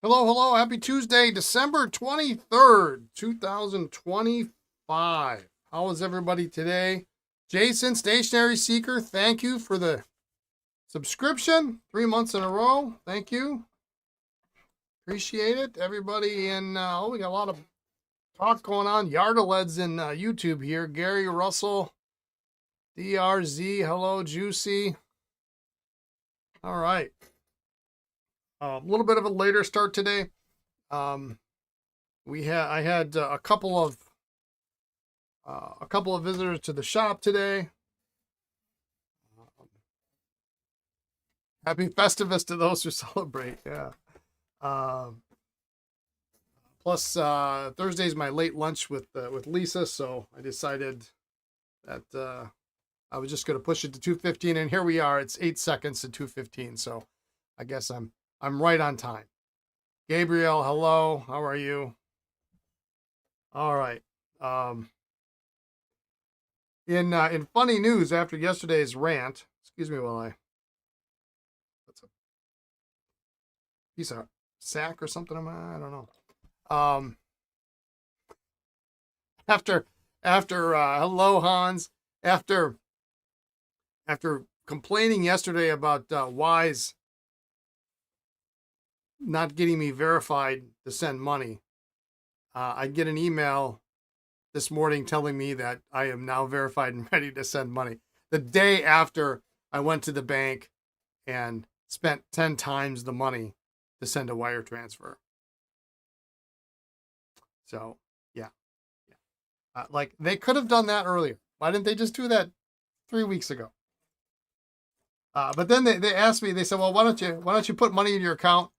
Hello, hello. Happy Tuesday, December 23rd, 2025. How is everybody today? Jason, Stationary Seeker, thank you for the subscription. 3 months in a row. Thank you. Appreciate it. Everybody we got a lot of talk going on. Yardaleds in YouTube here. Gary Russell, DRZ, hello, Juicy. All right. A little bit of a later start today. Um, I had a couple of visitors to the shop today. Happy Festivus to those who celebrate. Yeah. Um, Plus, Thursday's my late lunch with Lisa, so I decided that I was just going to push it to 2:15, and here we are. It's 8 seconds to 2:15, so I guess I'm right on time. Gabriel, hello. How are you? All right. Um, in funny news, after yesterday's rant, excuse me while I that's a piece of sack or something. I don't know. Um, after hello Hans, after complaining yesterday about Wise not getting me verified to send money, I get an email this morning telling me that I am now verified and ready to send money. The day after I went to the bank and spent 10 times the money to send a wire transfer. So, yeah. Like they could have done that earlier. Why didn't they just do that 3 weeks ago? But then they asked me. They said, "Well, why don't you put money in your account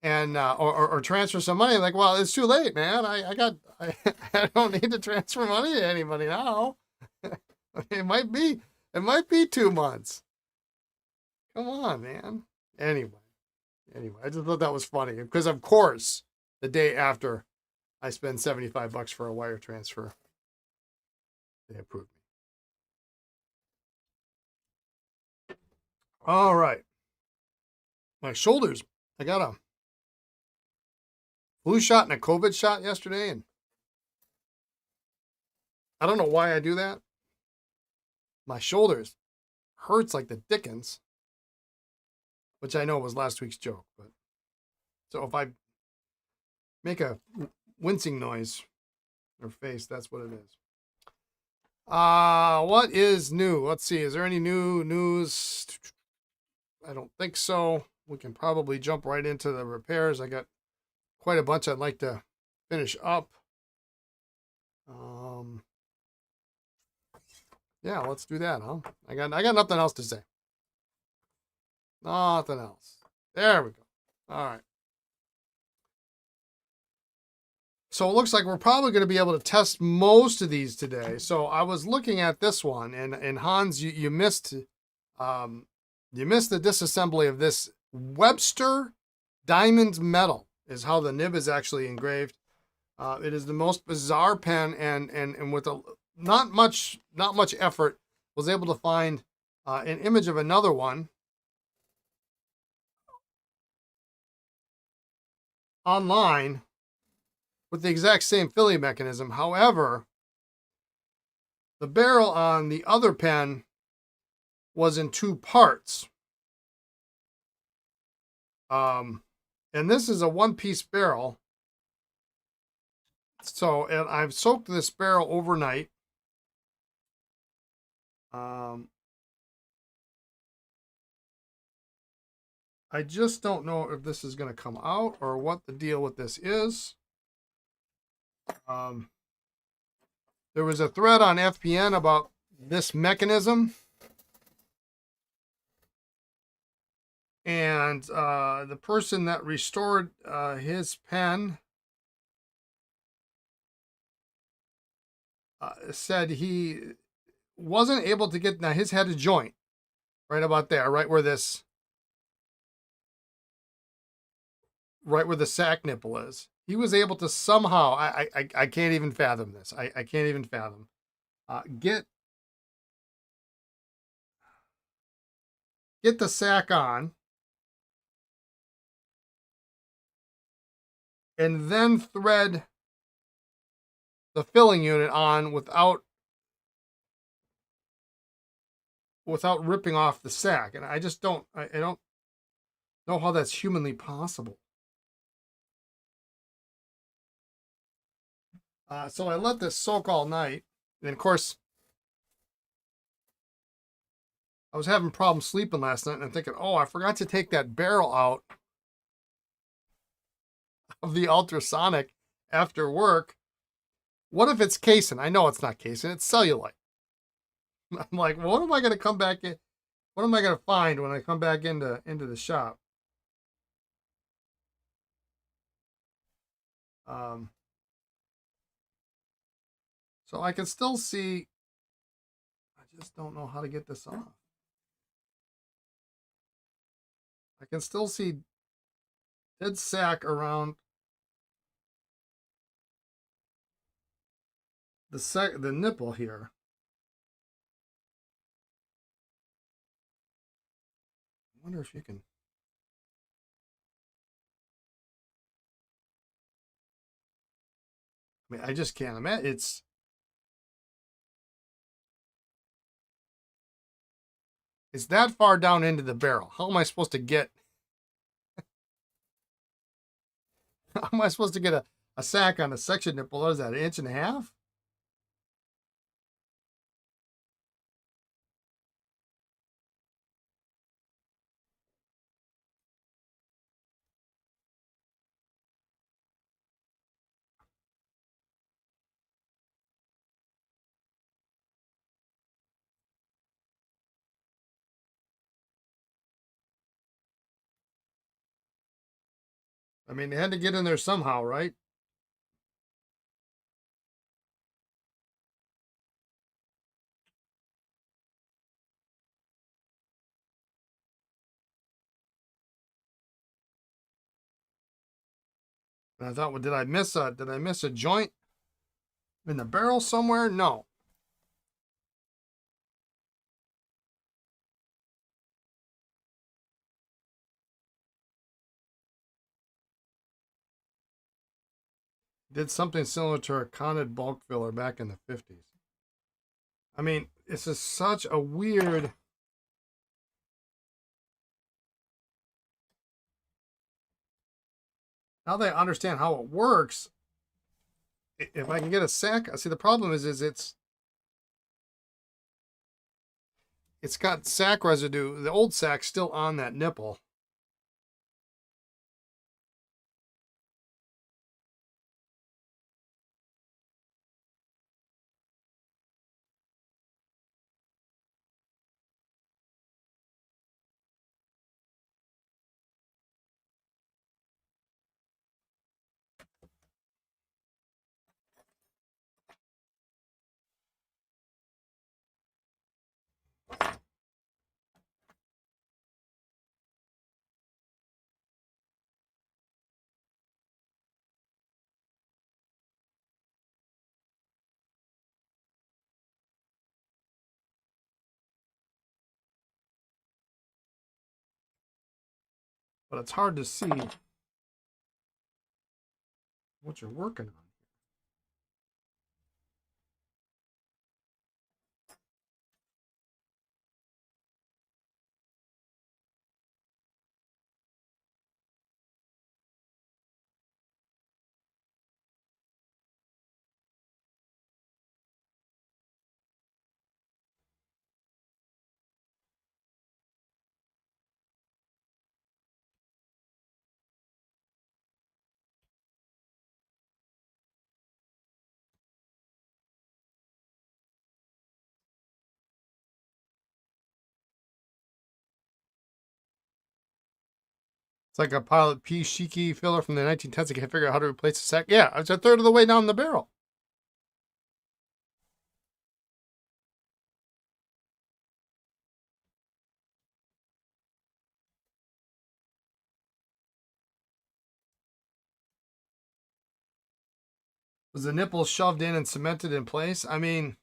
and or transfer some money?" Like, well, it's too late, man. I don't need to transfer money to anybody now. It might be 2 months. Come on, man. Anyway, I just thought that was funny because of course the day after I spend $75 for a wire transfer, they approved me. All right, my shoulders. I got a flu shot and a COVID shot yesterday, and I don't know why I do that. My shoulders hurts like the dickens, which I know was last week's joke. But so if I make a wincing noise or face, that's what it is. What is new? Let's see. Is there any new news? I don't think so. We can probably jump right into the repairs. I got quite a bunch I'd like to finish up. Um, yeah, let's do that, huh? I got nothing else to say. Nothing else. There we go. All right. So it looks like we're probably going to be able to test most of these today. So I was looking at this one, and Hans, you missed the disassembly of this Webster Diamond Metal is how the nib is actually engraved. It is the most bizarre pen, and with not much effort, was able to find an image of another one online with the exact same filling mechanism. However, the barrel on the other pen was in two parts. And this is a one-piece barrel. So, and I've soaked this barrel overnight. I just don't know if this is going to come out or what the deal with this is. There was a thread on FPN about this mechanism. And the person that restored his pen said he wasn't able to get, now his had a joint right about there, right where the sack nipple is. He was able to somehow, I can't even fathom this. I can't even fathom. Get the sack on and then thread the filling unit on without ripping off the sack. And I just don't, I don't know how that's humanly possible. So I let this soak all night. And of course, I was having problems sleeping last night, and I'm thinking, oh, I forgot to take that barrel out of the ultrasonic after work. What if it's casein? I know it's not casein, it's cellulite. I'm like, well, what am I going to come back in? What am I going to find when I come back into the shop? So I can still see. I just don't know how to get this off. I can still see dead sack around the nipple here. I wonder if you can. I mean, I just can't imagine. It's that far down into the barrel. How am I supposed to get? How am I supposed to get a sack on a section nipple? What is that, 1.5 inches? I mean, they had to get in there somehow, right? And I thought, well, did I miss a joint in the barrel somewhere? No. Did something similar to a Conid bulk filler back in the 50s. I mean, this is such a weird. Now that I understand how it works, if I can get a sack, see the problem is it's got sack residue, the old sack still on that nipple. But it's hard to see what you're working on. It's like a Pilot P Shiki filler from the 1910s. I can't figure out how to replace the sack. Yeah, it's a third of the way down the barrel. Was the nipple shoved in and cemented in place? I mean,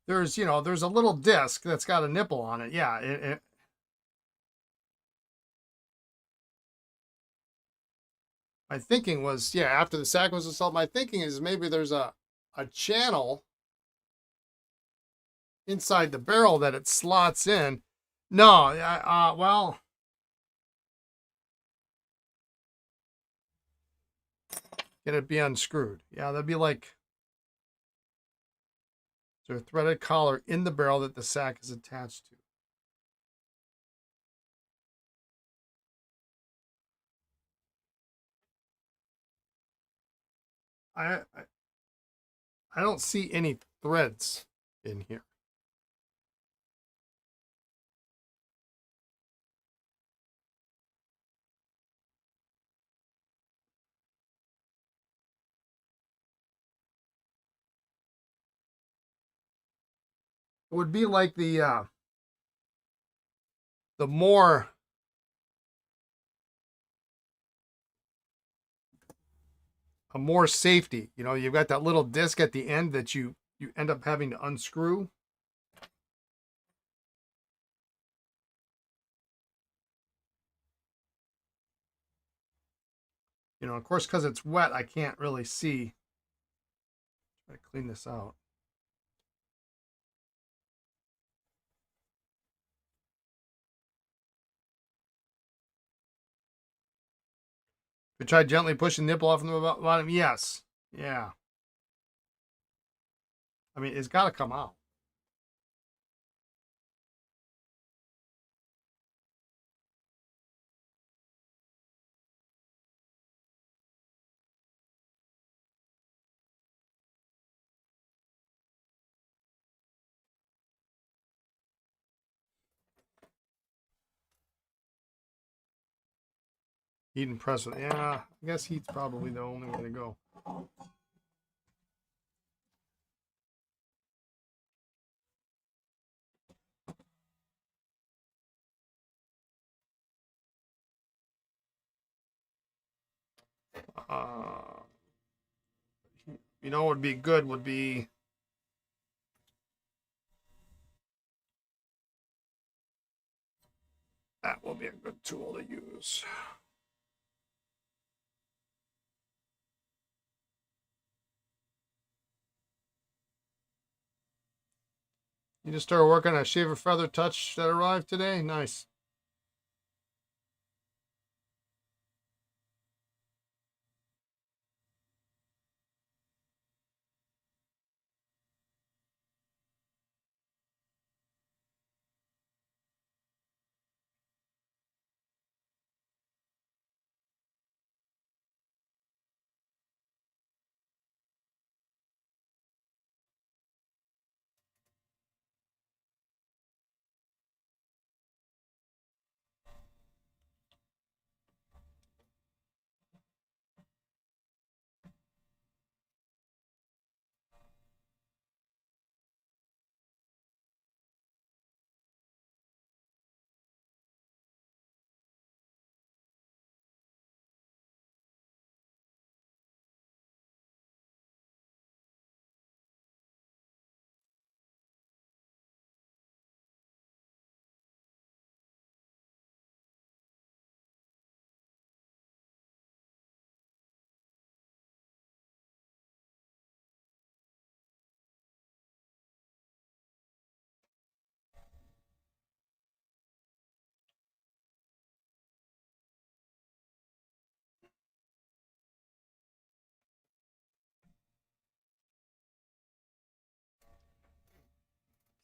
there's a little disc that's got a nipple on it. Yeah, my thinking was, yeah, after the sack was installed, my thinking is maybe there's a channel inside the barrel that it slots in. No, well, can it be unscrewed? Yeah, that'd be like there's a threaded collar in the barrel that the sack is attached to. I I don't see any threads in here. It would be like the more a more safety. You know, you've got that little disc at the end that you end up having to unscrew. You know, of course, because it's wet, I can't really see. Try to clean this out. We try gently pushing the nipple off from the bottom. Yes. Yeah. I mean, it's got to come out. Heat and press it. Yeah, I guess heat's probably the only way to go. Uh, you know, what would be good would be that will be a good tool to use. You just started working on a shaver feather touch that arrived today. Nice.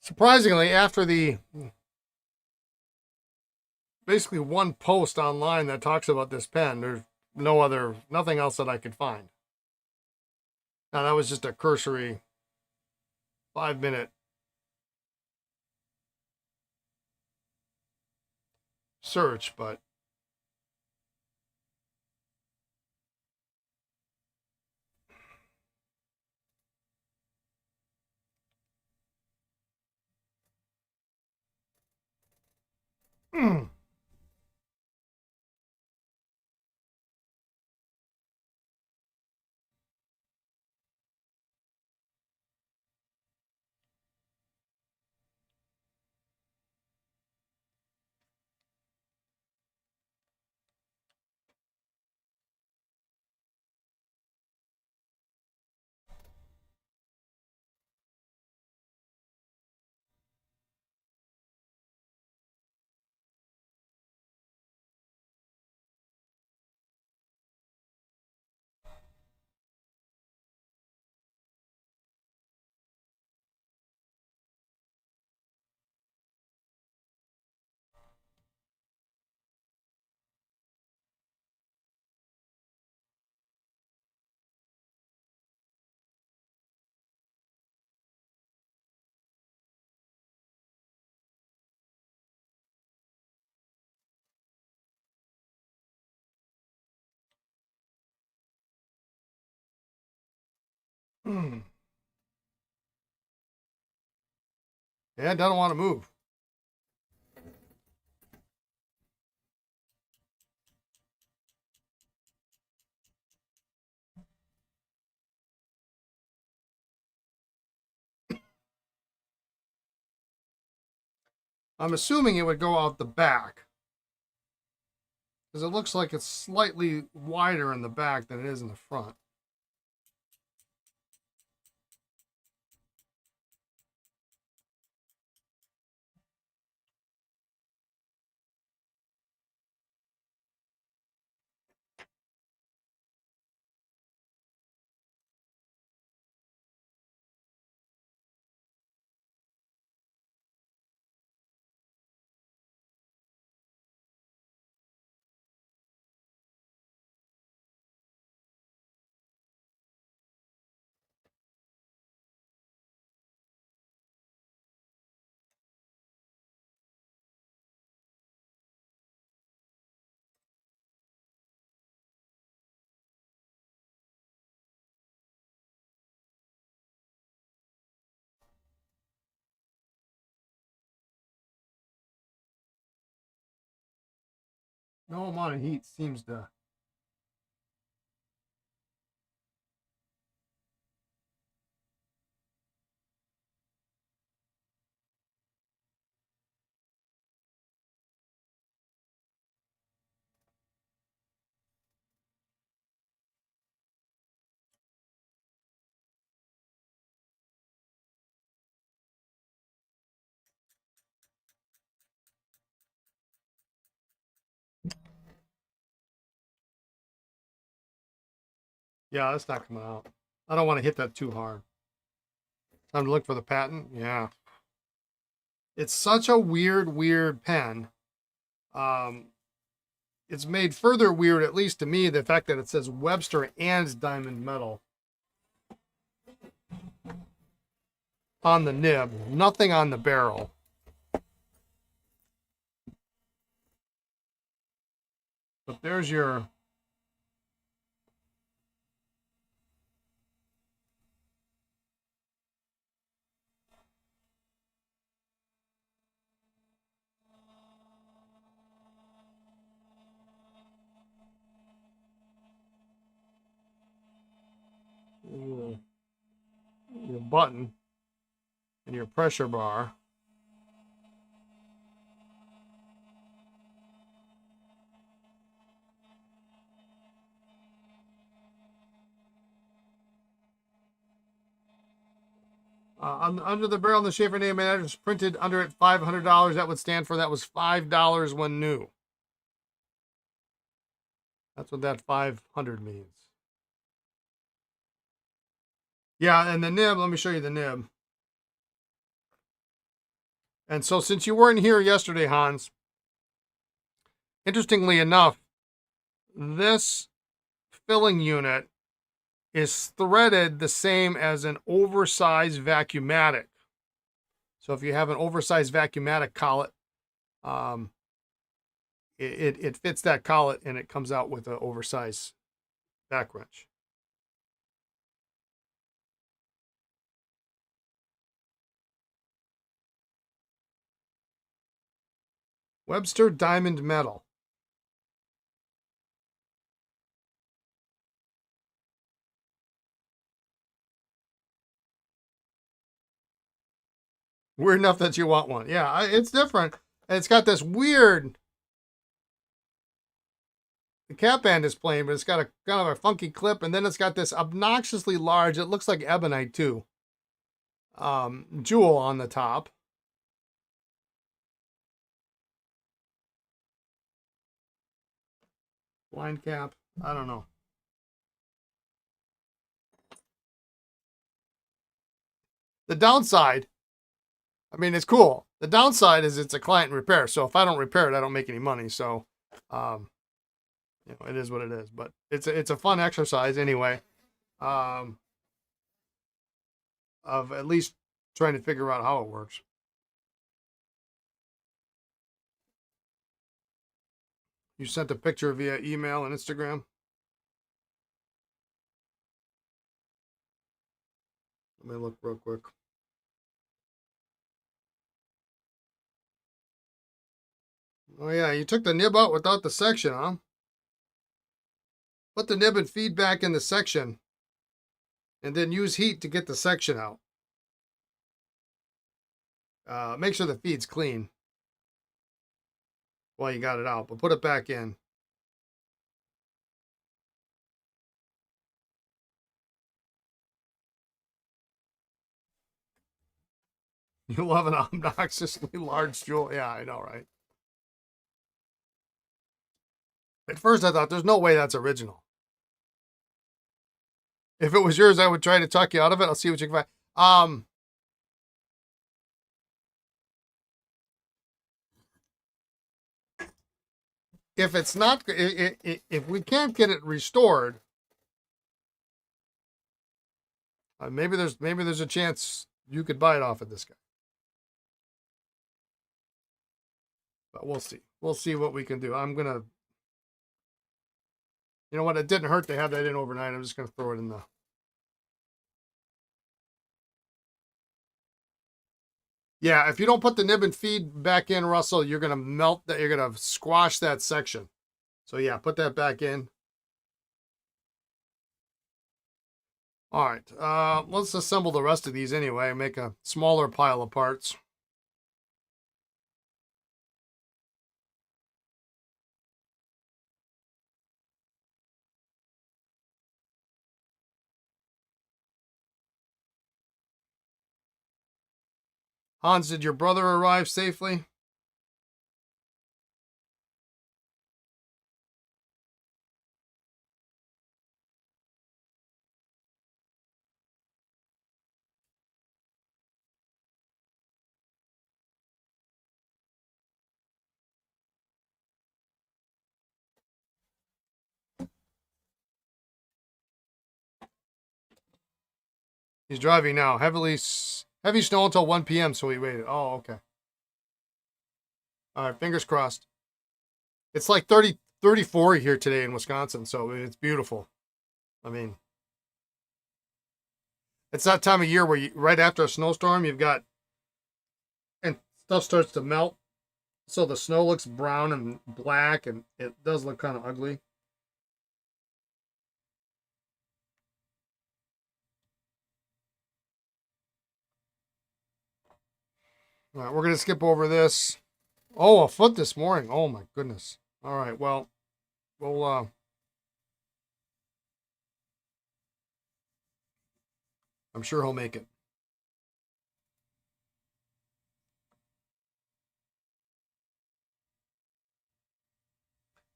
Surprisingly, after the basically one post online that talks about this pen, there's nothing else that I could find. Now that was just a cursory 5 minute search, but Yeah, it doesn't want to move. I'm assuming it would go out the back because it looks like it's slightly wider in the back than it is in the front. No amount of heat seems to. Yeah, that's not coming out. I don't want to hit that too hard. Time to look for the patent. Yeah. It's such a weird pen. Um, it's made further weird, at least to me, the fact that it says Webster and diamond metal on the nib, nothing on the barrel. But there's your your button and your pressure bar. Under the barrel, the Sheaffer name and address printed under it $500. That would stand for that was $5 when new. That's what that 500 means. Yeah, and the nib, let me show you the nib. And so since you weren't here yesterday, Hans, interestingly enough, this filling unit is threaded the same as an oversized vacuumatic. So if you have an oversized vacuumatic collet, it fits that collet and it comes out with an oversized back wrench. Webster Diamond Metal. Weird enough that you want one. Yeah, it's different. And it's got this weird. The cap band is plain, but it's got a kind of a funky clip, and then it's got this obnoxiously large. It looks like ebonite too. Jewel on the top. Blind cap. I don't know. The downside, I mean, it's cool. The downside is it's a client repair. So if I don't repair it, I don't make any money. So, it is what it is. But it's a fun exercise anyway. Of at least trying to figure out how it works. You sent a picture via email and Instagram. Let me look real quick. Oh yeah, you took the nib out without the section, huh? Put the nib and feed back in the section, and then use heat to get the section out. Make sure the feed's clean while you got it out, but put it back in. You love an obnoxiously large jewel. Yeah, I know, right? At first I thought, there's no way that's original. If it was yours, I would try to talk you out of it. I'll see what you can find. If it's not, if we can't get it restored, maybe there's a chance you could buy it off of this guy. But we'll see. We'll see what we can do. I'm gonna, you know what? It didn't hurt to have that in overnight. I'm just gonna throw it in the. Yeah, if you don't put the nib and feed back in, Russell, you're gonna melt that. You're gonna squash that section. So yeah, put that back in. All right, let's assemble the rest of these anyway and make a smaller pile of parts. Hans, did your brother arrive safely? He's driving now. Heavy snow until 1 p.m., so he waited. Oh, okay. All right, fingers crossed. It's like 34 here today in Wisconsin, so it's beautiful. I mean, it's that time of year where right after a snowstorm, you've got, and stuff starts to melt. So the snow looks brown and black, and it does look kind of ugly. All right, we're going to skip over this. Oh, a foot this morning. Oh, my goodness. All right, well, we'll, I'm sure he'll make it.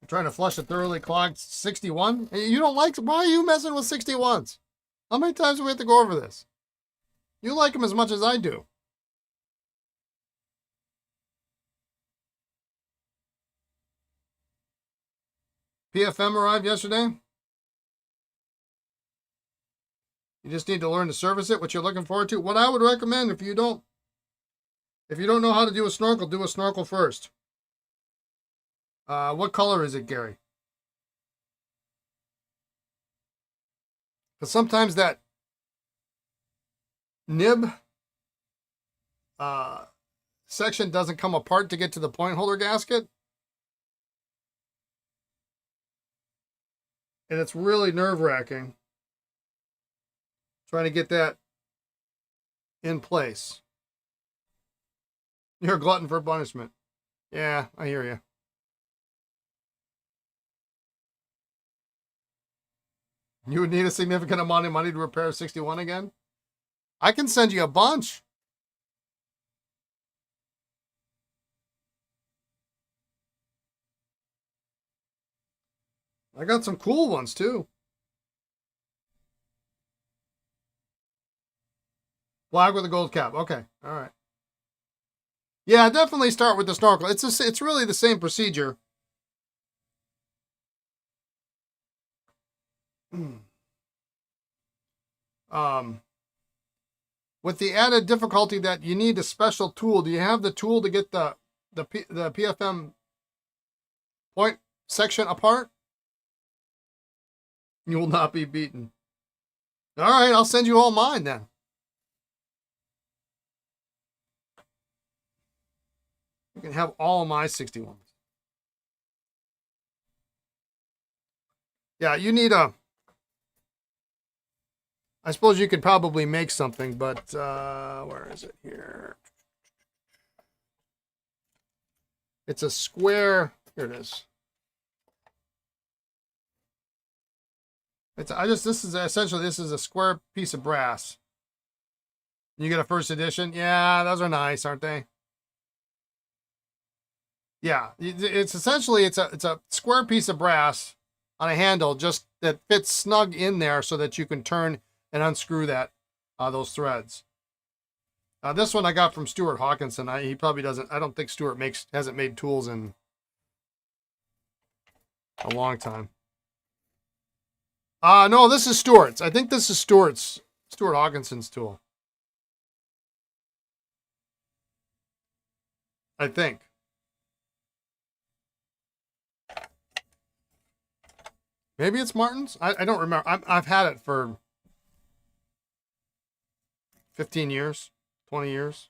I'm trying to flush a thoroughly clogged 61. You don't like, why are you messing with 61s? How many times do we have to go over this? You like them as much as I do. PFM arrived yesterday. You just need to learn to service it, what you're looking forward to. What I would recommend, if you don't know how to do a snorkel first. What color is it, Gary? Because sometimes that nib section doesn't come apart to get to the point holder gasket. And it's really nerve-wracking trying to get that in place. You're a glutton for punishment. Yeah, I hear you. You would need a significant amount of money to repair 61 again? I can send you a bunch. I got some cool ones too. Black with a gold cap. Okay. All right. Yeah, definitely start with the snorkel. It's really the same procedure. With the added difficulty that you need a special tool. Do you have the tool to get the PFM point section apart? You will not be beaten. All right, I'll send you all mine then. can have all of my 61s. Yeah, you need a... I suppose you could probably make something, but where is it here? It's a square. Here it is. This is a square piece of brass. You get a first edition. Yeah, those are nice, aren't they? Yeah, it's essentially it's a square piece of brass on a handle, just that fits snug in there so that you can turn and unscrew that those threads. This one I got from Stuart Hawkinson. He probably doesn't. I don't think Stuart hasn't made tools in a long time. No, this is Stuart's. I think this is Stuart Hawkinson's tool. I think. Maybe it's Martin's. I don't remember. I've had it for 15 years, 20 years.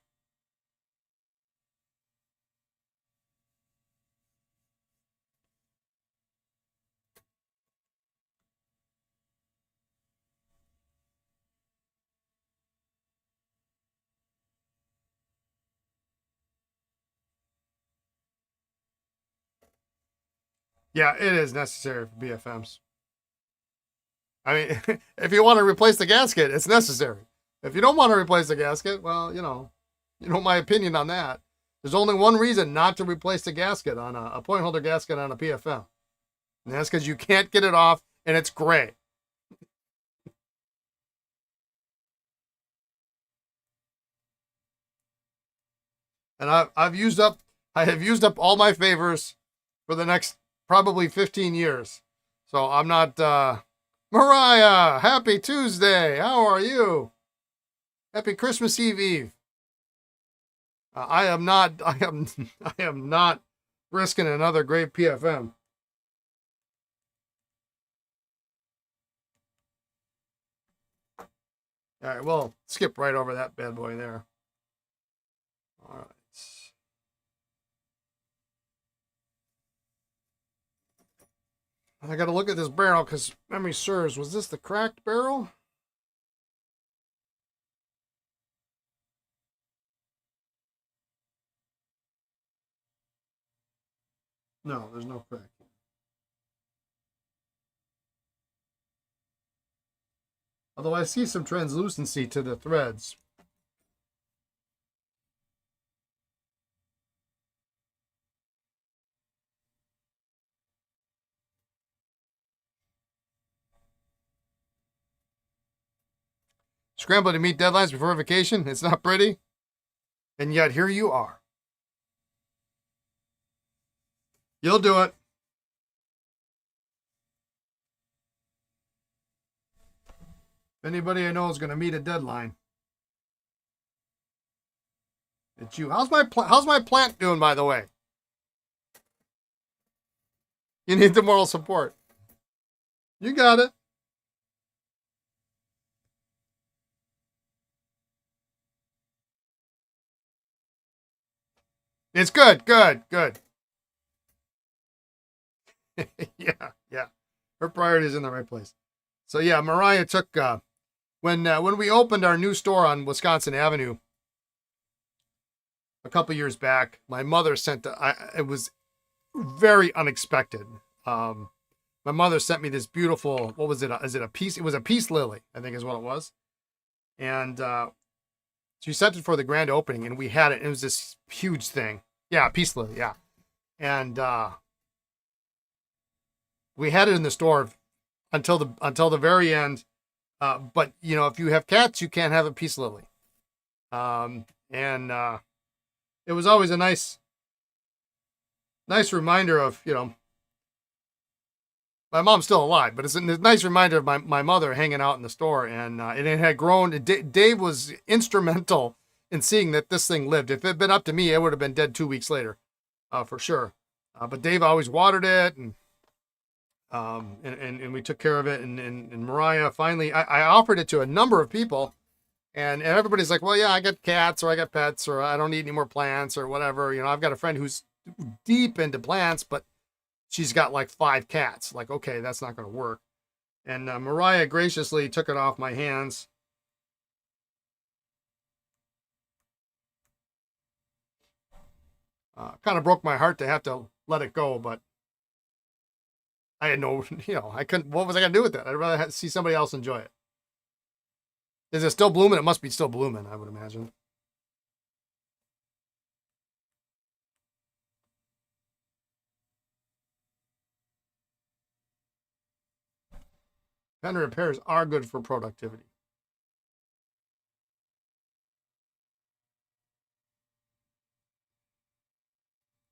Yeah, it is necessary for BFMs. I mean, if you want to replace the gasket, it's necessary. If you don't want to replace the gasket, well, you know my opinion on that. There's only one reason not to replace the gasket on a point holder gasket on a PFM. And that's because you can't get it off and it's gray. And I have used up all my favors for the next probably 15 years. So I'm not Mariah, happy Tuesday. How are you? Happy Christmas Eve. I am not risking another great PFM. All right, well, skip right over that bad boy there. All right. I got to look at this barrel because memory serves. Was this the cracked barrel? No, there's no crack. Although I see some translucency to the threads. Scrambling to meet deadlines before vacation. It's not pretty. And yet here you are. You'll do it. If anybody I know is going to meet a deadline, it's you. How's my plant doing, by the way? You need the moral support. You got it. It's good. Yeah. Her priority's in the right place. So yeah, Mariah took when we opened our new store on Wisconsin Avenue a couple years back. My mother sent it was very unexpected. My mother sent me this beautiful. What was it? Is it a peace? It was a peace lily, I think is what it was. And she sent it for the grand opening, and we had it. It was this huge thing. Yeah, peace lily. Yeah, and we had it in the store until the very end. But if you have cats, you can't have a peace lily. And it was always a nice reminder of my mom's still alive, but it's a nice reminder of my mother hanging out in the store, and it had grown. Dave was instrumental in seeing that this thing lived. If it had been up to me, it would have been dead 2 weeks later, for sure. But Dave always watered it, and we took care of it. And Mariah finally, I offered it to a number of people, And everybody's like, well, yeah, I got cats or I got pets or I don't need any more plants or whatever. You know, I've got a friend who's deep into plants, but she's got like 5 cats. Like, okay, that's not going to work. And Mariah graciously took it off my hands. Kind of broke my heart to have to let it go, but I had no, you know, I couldn't, what was I going to do with it? I'd rather see somebody else enjoy it. Is it still blooming? It must be still blooming, I would imagine. Pen repairs are good for productivity.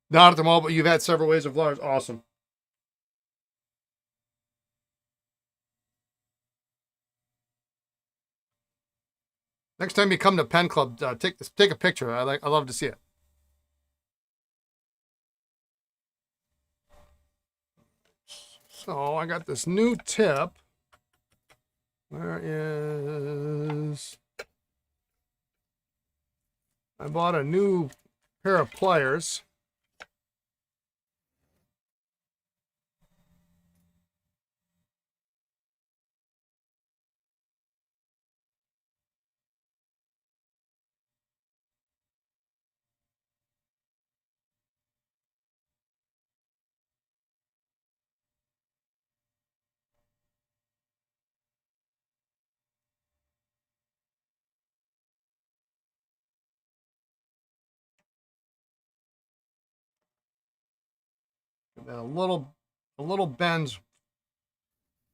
Not at the moment, but you've had several waves of flowers. Awesome. Next time you come to Pen Club, take a picture. I love to see it. So I got this new tip. Where is? I bought a new pair of pliers. And then a little bend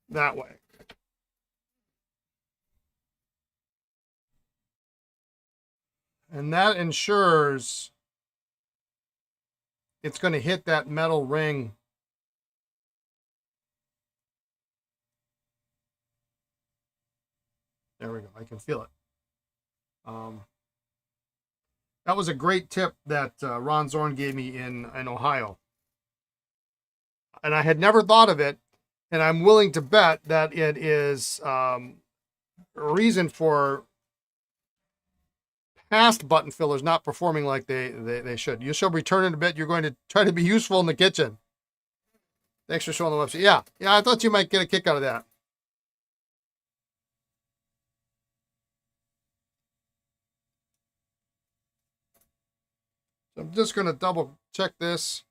that way. And that ensures it's going to hit that metal ring. There we go. I can feel it. That was a great tip that Ron Zorn gave me in Ohio. And I had never thought of it. And I'm willing to bet that it is a reason for past button fillers not performing like they should. You shall return in a bit. You're going to try to be useful in the kitchen. Thanks for showing the website. Yeah, I thought you might get a kick out of that. So I'm just going to double check this.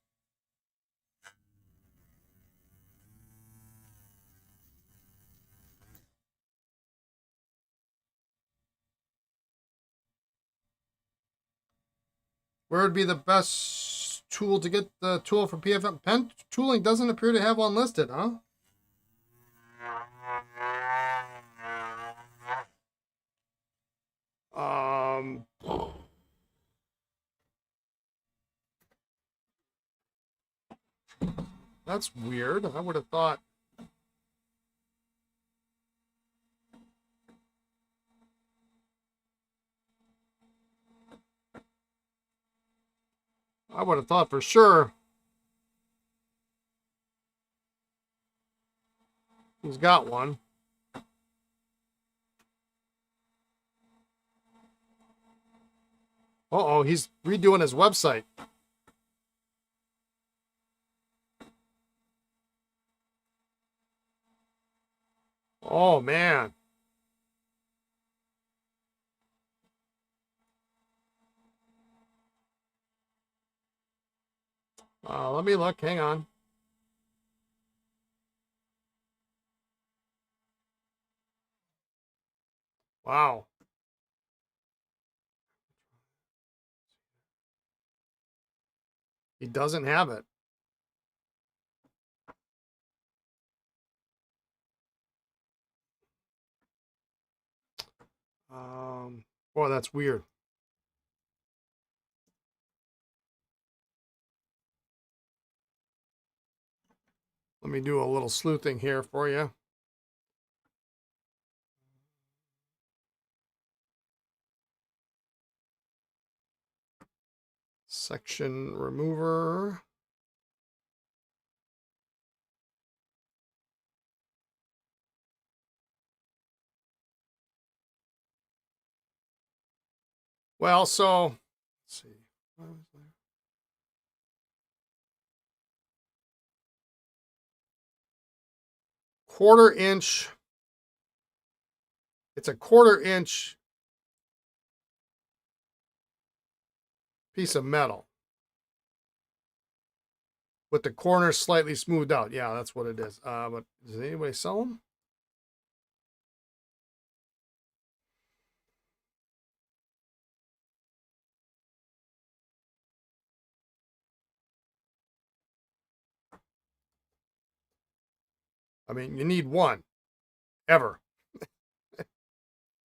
Where would be the best tool to get the tool from PFM? Pen tooling doesn't appear to have one listed, huh? That's weird. I would have thought. I would have thought for sure he's got one. Uh-oh, he's redoing his website. Oh, man. Let me look. Hang on. Wow. He doesn't have it. Boy, that's weird. Let me do a little sleuthing here for you. Section remover. Well, so let's see. Quarter inch. It's a quarter-inch piece of metal with the corners slightly smoothed out. Yeah, that's what it is. But does anybody sell them? I mean, you need one ever.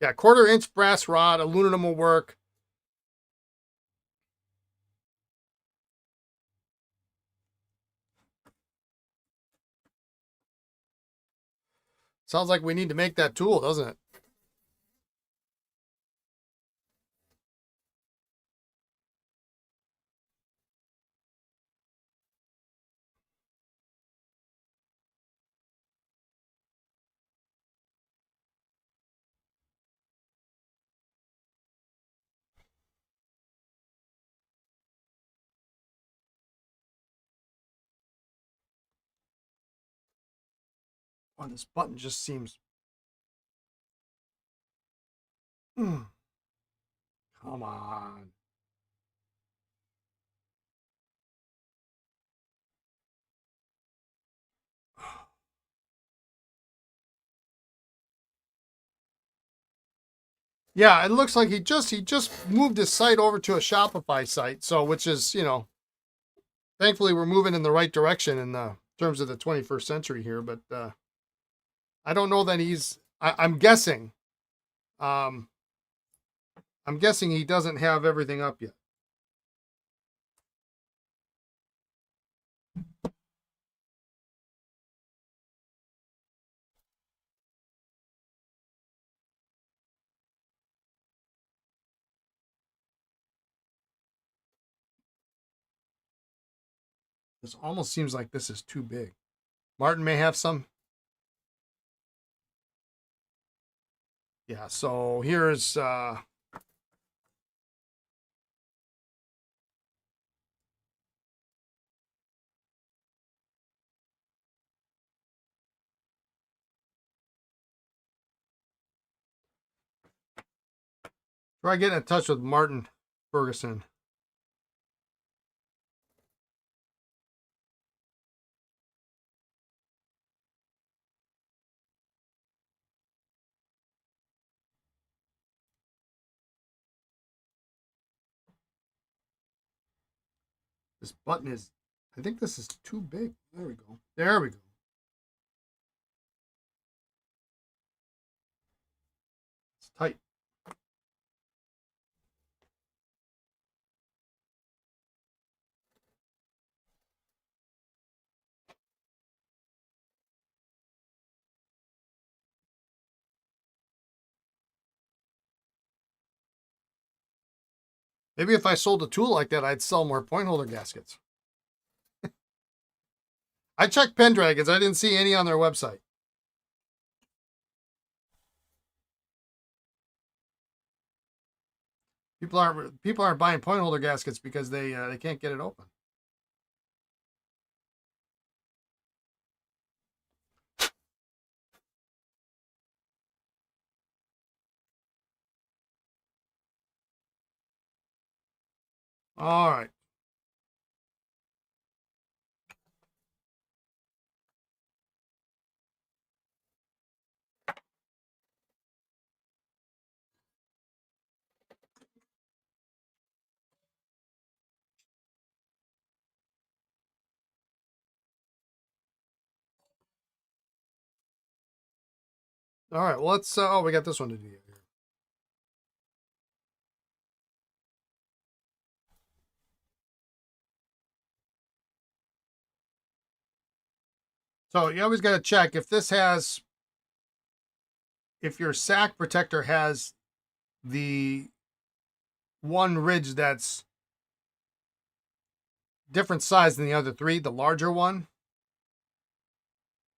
Yeah, quarter-inch brass rod, aluminum will work. Sounds like we need to make that tool, doesn't it? Oh, this button just seems. Come on. Yeah, it looks like he just moved his site over to a Shopify site. So, which is, thankfully we're moving in the right direction in the terms of the 21st century here. But I don't know that he's. I'm guessing. I'm guessing he doesn't have everything up yet. This almost seems like this is too big. Martin may have some. Yeah, so here's try getting in touch with Martin Ferguson. This button is, I think this is too big. There we go. There we go. It's tight. Maybe if I sold a tool like that, I'd sell more point holder gaskets. I checked Pendragons. I didn't see any on their website. People aren't buying point holder gaskets because they can't get it open. All right. All right. Well, let's. Oh, we got this one to do. So you always got to check if your sack protector has the one ridge that's different size than the other three, the larger one.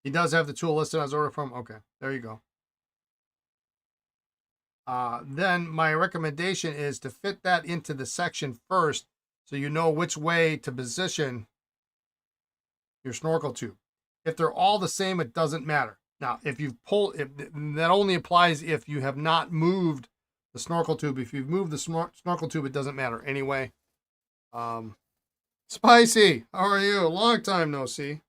He does have the tool listed as order from. Okay, there you go. then my recommendation is to fit that into the section first so you know which way to position your snorkel tube. If they're all the same, it doesn't matter. Now, if you pull, that only applies if you have not moved the snorkel tube. If you've moved the snorkel tube, it doesn't matter anyway. Spicy, how are you? Long time no see.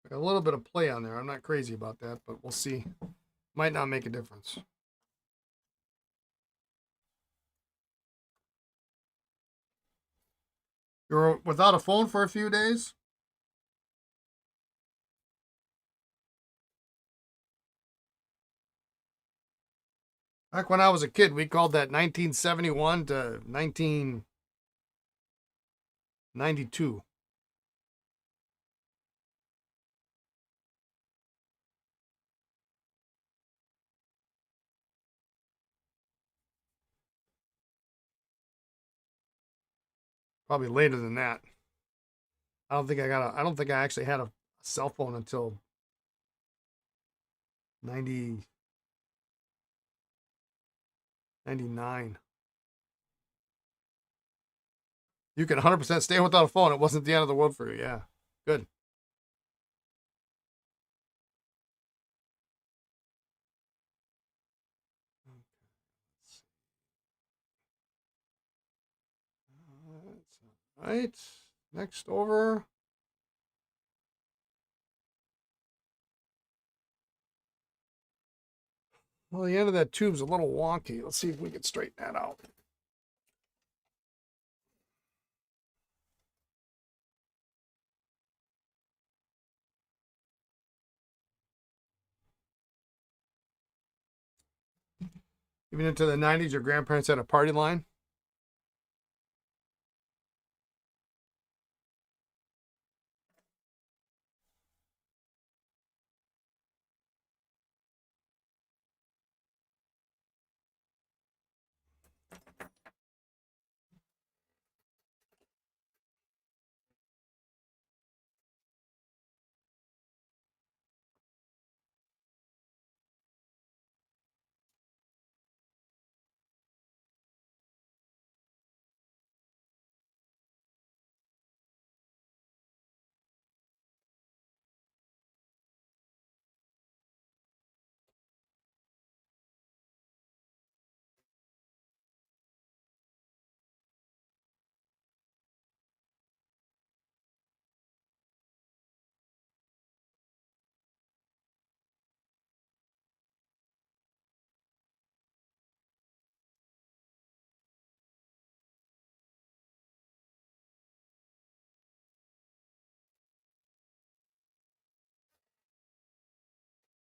A little bit of play on there. I'm not crazy about that, but we'll see. Might not make a difference. You're without a phone for a few days? Back when I was a kid, we called that 1971 to 1992. Probably later than that. I don't think I actually had a cell phone until 90 99. You can 100% stay without a phone. It wasn't the end of the world for you. Yeah. Good. All right. Next over. Well, the end of that tube's a little wonky. Let's see if we can straighten that out. Even into the 90s, your grandparents had a party line.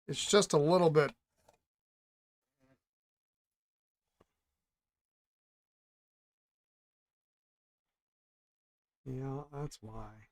It's just a little bit. Yeah, that's why.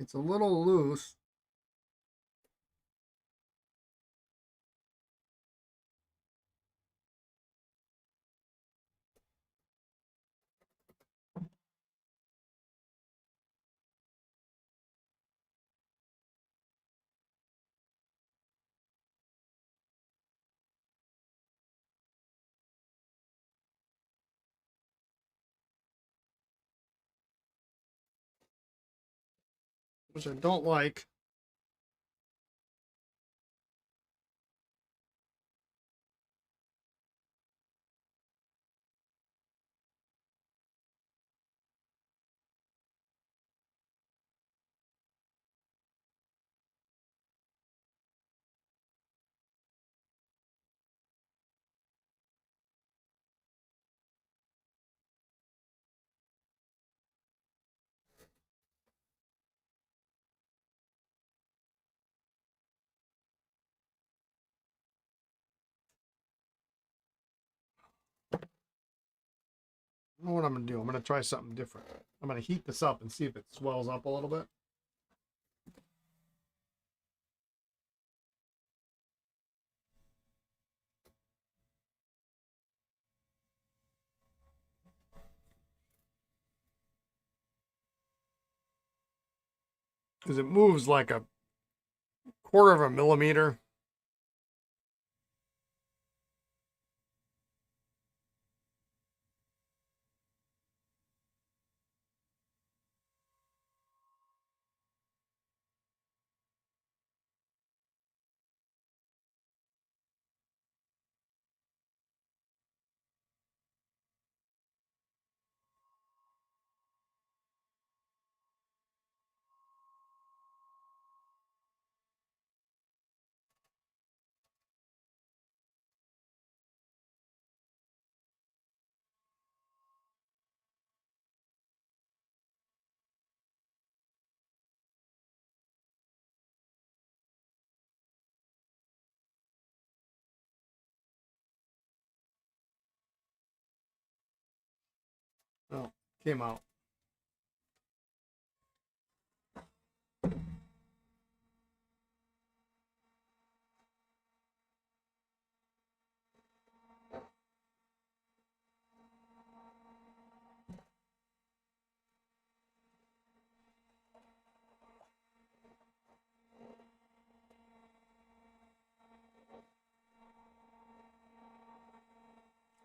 It's a little loose. Which I don't like. I don't know what I'm going to do. I'm going to try something different. I'm going to heat this up and see if it swells up a little bit. Because it moves like a quarter of a millimeter. Oh, came out.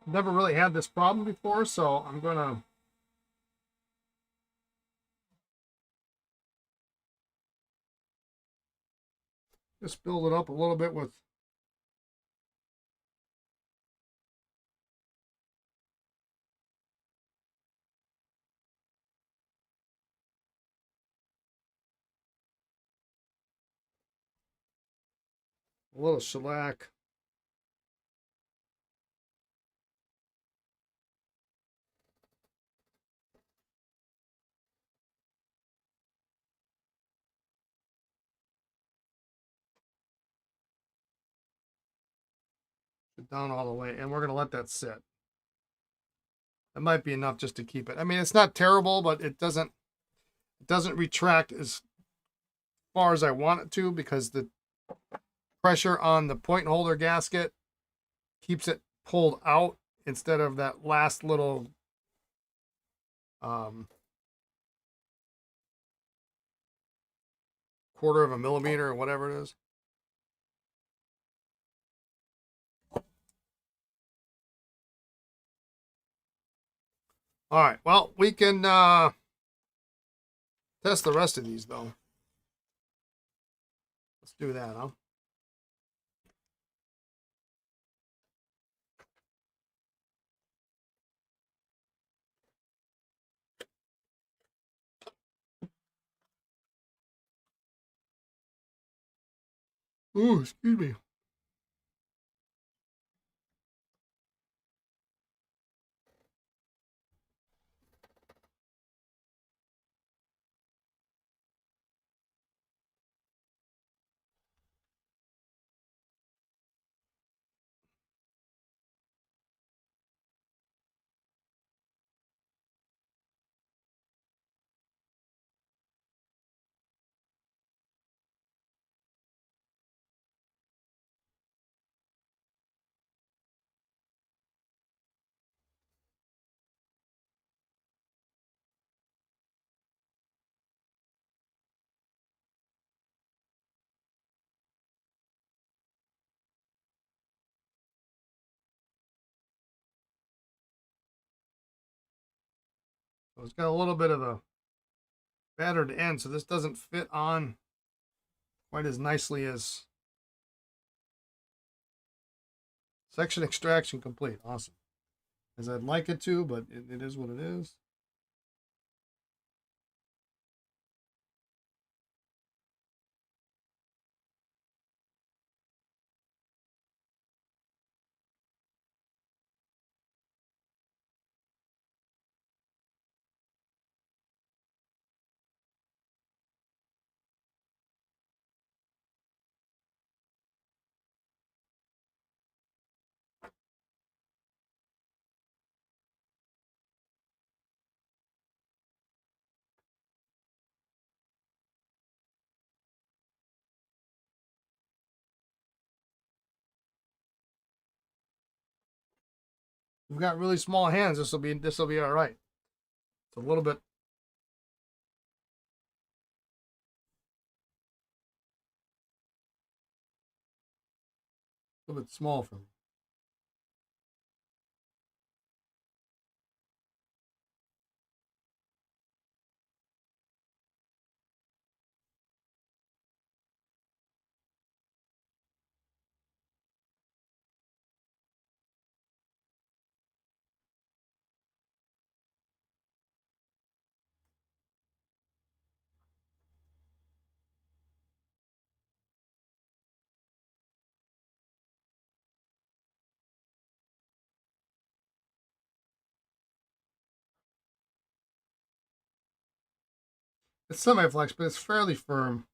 Never really had this problem before, so I'm going to just build it up a little bit with a little shellac. Down all the way, and we're going to let that sit. That might be enough just to keep it. I mean, it's not terrible, but it doesn't retract as far as I want it to because the pressure on the point holder gasket keeps it pulled out instead of that last little quarter of a millimeter or whatever it is. All right, well, we can test the rest of these, though. Let's do that, huh? Ooh, excuse me. So it's got a little bit of a battered end, so this doesn't fit on quite as nicely as section extraction complete. Awesome. As I'd like it to, but it is what it is. We've got really small hands. This will be all right. It's a little bit small for me. It's semi-flex, but it's fairly firm.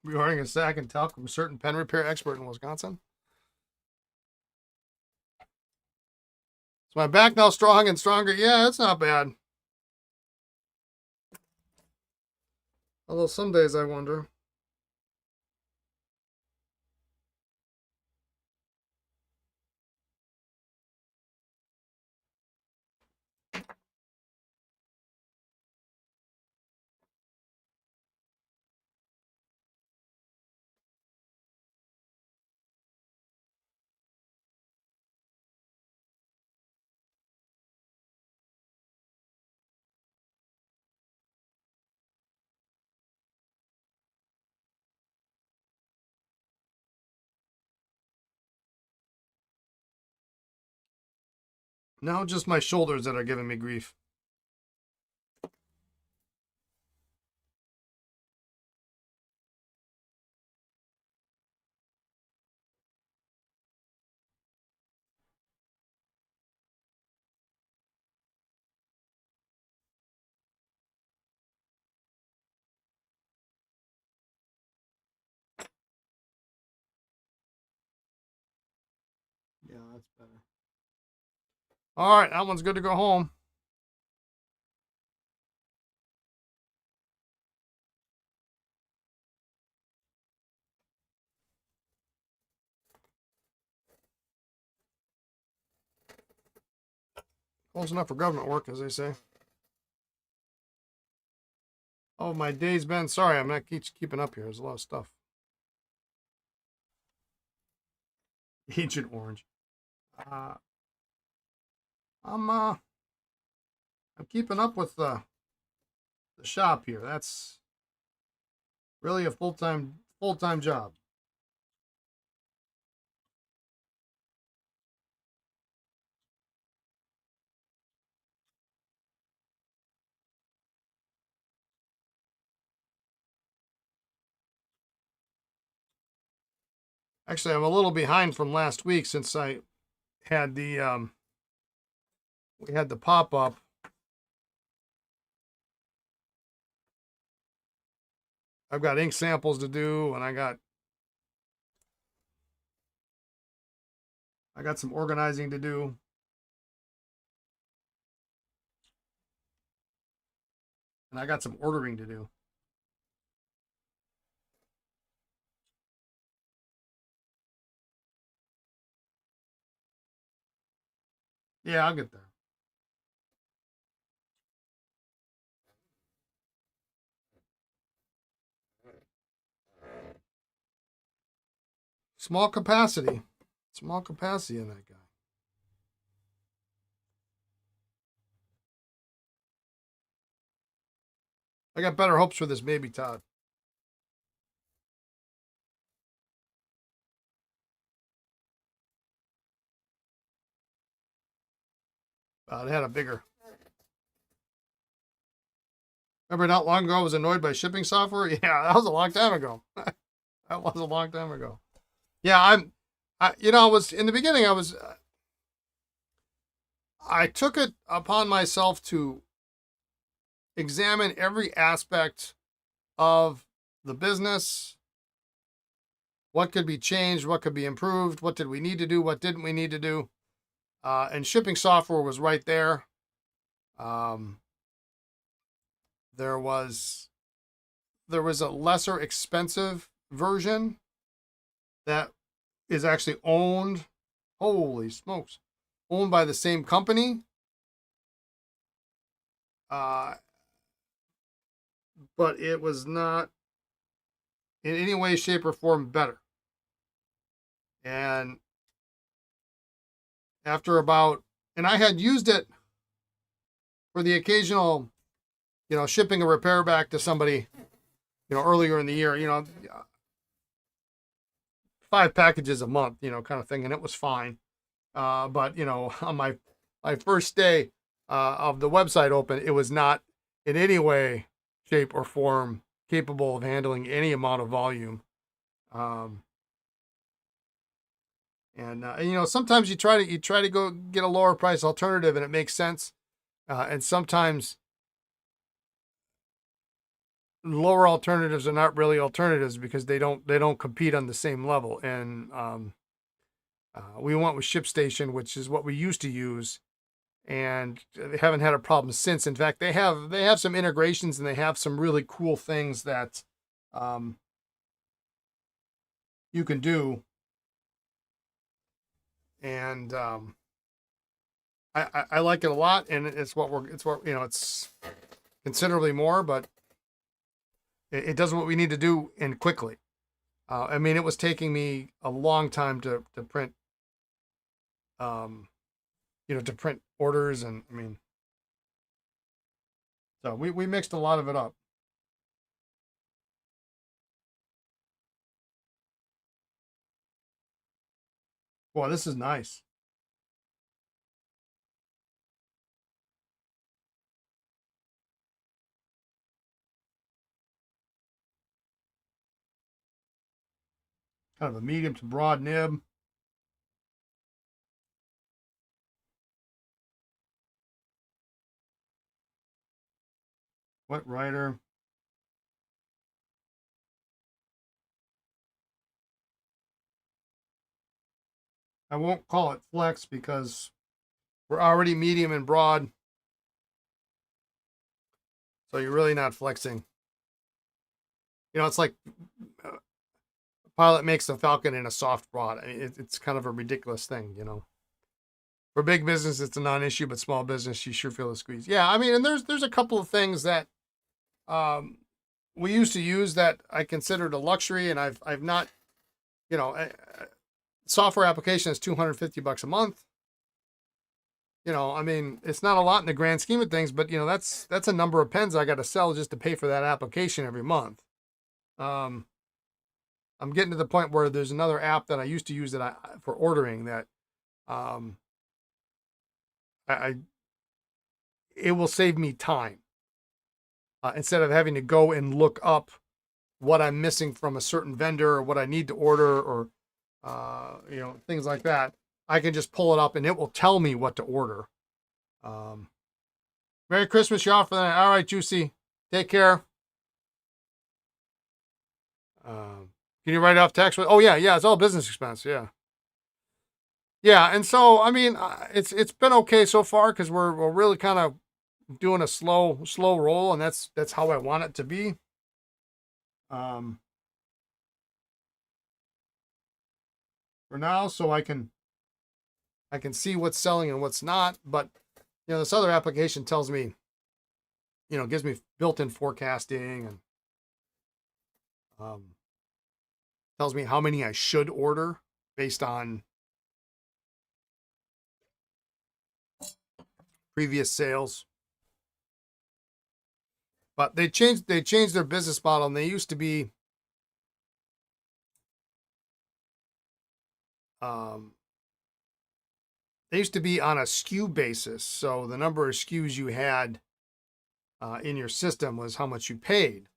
Regarding a sack and talc from a certain pen repair expert in Wisconsin. Is my back now strong and stronger? Yeah, it's not bad. Although some days I wonder. Now just my shoulders that are giving me grief. Yeah, that's better. All right, that one's good to go home. Close enough for government work, as they say. Oh, my day's been. Sorry, I'm not keeping up here. There's a lot of stuff. Agent Orange. Uh, I'm keeping up with the shop here. That's really a full-time job. Actually, I'm a little behind from last week since I had we had the pop-up. I've got ink samples to do, and I got some organizing to do. And I got some ordering to do. Yeah, I'll get there. Small capacity. Small capacity in that guy. I got better hopes for this baby Todd. It had a bigger. Remember not long ago I was annoyed by shipping software? Yeah, that was a long time ago. That was a long time ago. Yeah, I was in the beginning, I took it upon myself to examine every aspect of the business. What could be changed? What could be improved? What did we need to do? What didn't we need to do? And shipping software was right there. Um, there was a lesser expensive version that is actually owned. Holy smokes! Owned by the same company. Uh, but it was not in any way, shape, or form better. And after about, and I had used it for the occasional, shipping a repair back to somebody, earlier in the year, 5 packages a month, kind of thing, and it was fine. But on my first day of the website open, it was not in any way, shape, or form capable of handling any amount of volume. And sometimes you try to go get a lower price alternative, and it makes sense. And sometimes lower alternatives are not really alternatives because they don't compete on the same level. And we went with ShipStation, which is what we used to use, and they haven't had a problem since. In fact, they have some integrations, and they have some really cool things that you can do. And I like it a lot, and it's considerably more, but it does what we need to do and quickly. I mean, it was taking me a long time to print, to print orders, and I mean, so we mixed a lot of it up. Boy, this is nice. Kind of a medium to broad nib. Wet writer. I won't call it flex because we're already medium and broad. So you're really not flexing. It's like Pilot makes the Falcon in a soft broad. I mean, it's kind of a ridiculous thing. For big business, it's a non-issue, but small business, you sure feel the squeeze. Yeah, I mean, and there's a couple of things that we used to use that I considered a luxury, and I've not, software application is $250 a month. I mean, it's not a lot in the grand scheme of things, but that's a number of pens I got to sell just to pay for that application every month. I'm getting to the point where there's another app that I used to use for ordering that it will save me time instead of having to go and look up what I'm missing from a certain vendor or what I need to order or things like that. I can just pull it up and it will tell me what to order. Merry Christmas, y'all, for that. All right, Juicy. Take care. Can you write off tax? Oh yeah, it's all business expense. Yeah. Yeah, and so I mean, it's been okay so far because we're really kind of doing a slow roll, and that's how I want it to be. For now, so I can I can see what's selling and what's not. But this other application tells me, gives me built-in forecasting and tells me how many I should order based on previous sales. But they changed their business model, and they used to be on a SKU basis. So the number of SKUs you had in your system was how much you paid,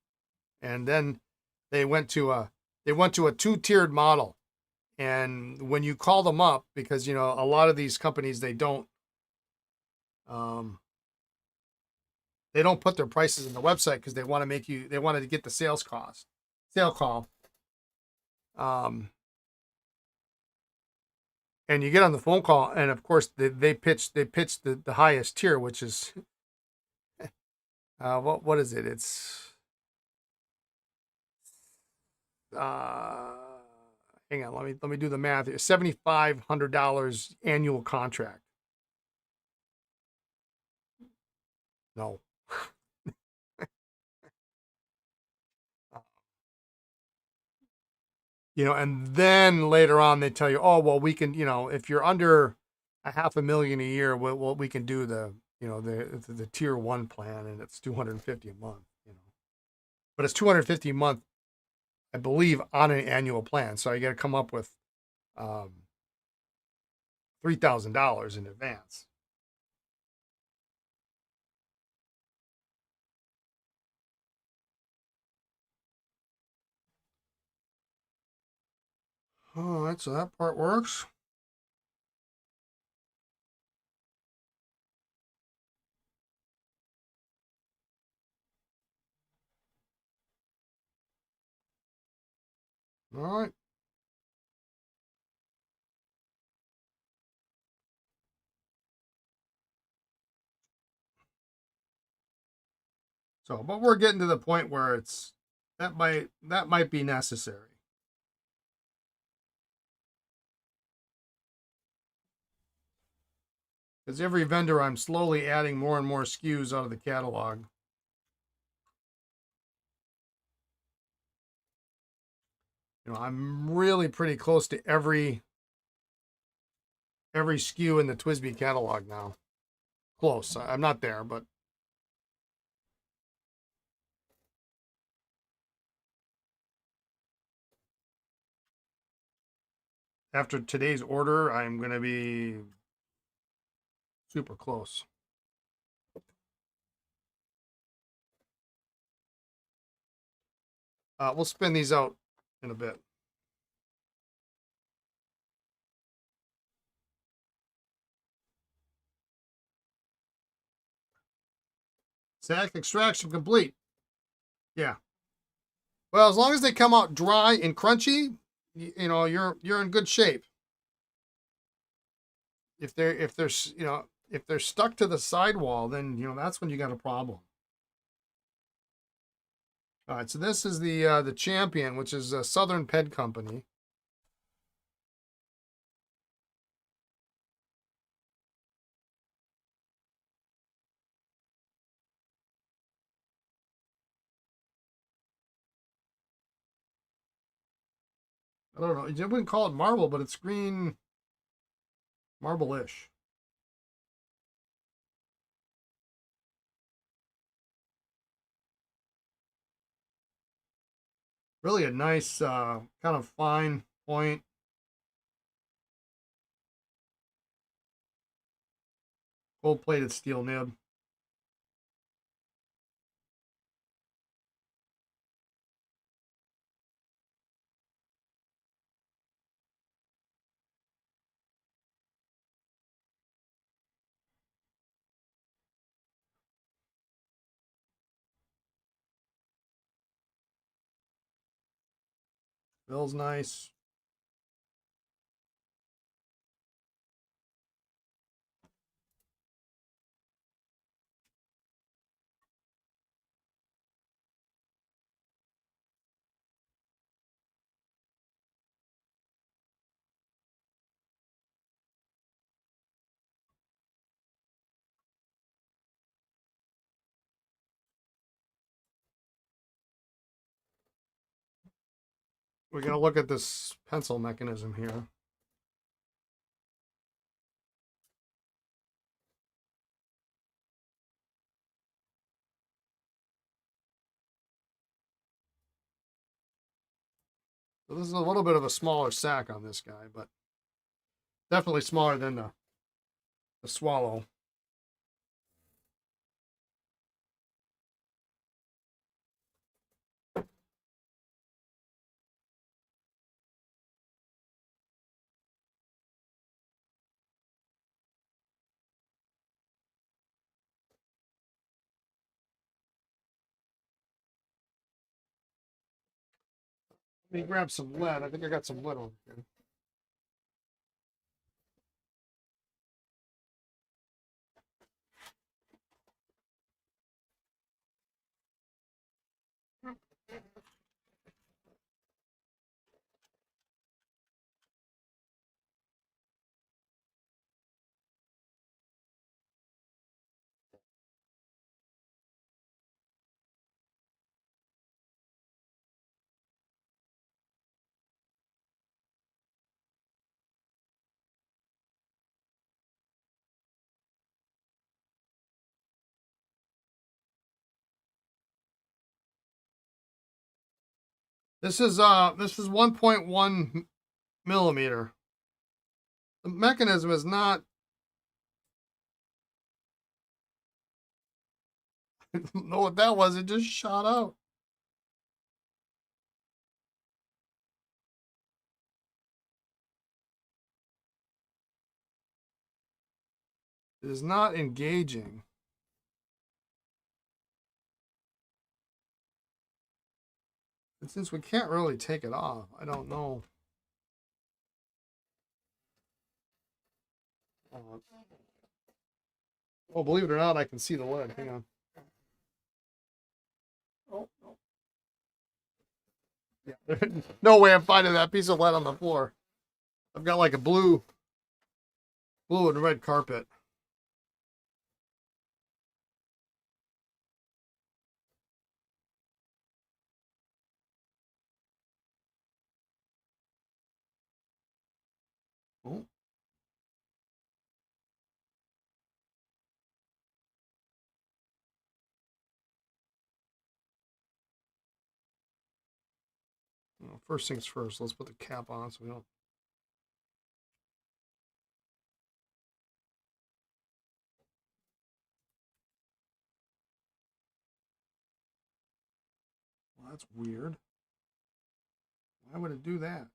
and then they went to a two-tiered model. And when you call them up, because a lot of these companies they don't put their prices in the website because they want to get the sale call. And you get on the phone call, and of course they pitch the highest tier, which is what is it? It's hang on, let me do the math here. $7,500 annual contract. No. And then later on they tell you, oh well, we can, if you're under $500,000 a year, we can do the the tier 1 plan, and it's $250 a month. But it's $250 a month, I believe, on an annual plan. So you got to come up with $3,000 in advance. All right, so that part works. All right. So, but we're getting to the point where that might be necessary. Because every vendor, I'm slowly adding more and more SKUs out of the catalog. I'm really pretty close to every SKU in the TWSBI catalog now. Close. I'm not there, but after today's order, I'm going to be super close. We'll spin these out in a bit. Sack extraction complete. Yeah. Well, as long as they come out dry and crunchy, you're in good shape. If they're stuck to the sidewall, then that's when you got a problem. All right, so this is the Champion, which is a Southern Ped Company. I don't know. You wouldn't call it marble, but it's green, marble-ish. Really a nice, kind of fine point. Gold-plated steel nib. Feels nice. we're going to look at this pencil mechanism here. So this is a little bit of a smaller sack on this guy, but definitely smaller than the Swallow. Let me grab some lead. I think I got some lead on here. This is 1.1 millimeter. The mechanism is not. I don't know what that was. It just shot out. It is not engaging. And since we can't really take it off, I don't know. Oh, believe it or not, I can see the lead. Hang on. Oh, no. Yeah. No way I'm finding that piece of lead on the floor. I've got like a blue and red carpet. Oh. Well, first things first, let's put the cap on so we don't. Well, that's weird. Why would it do that?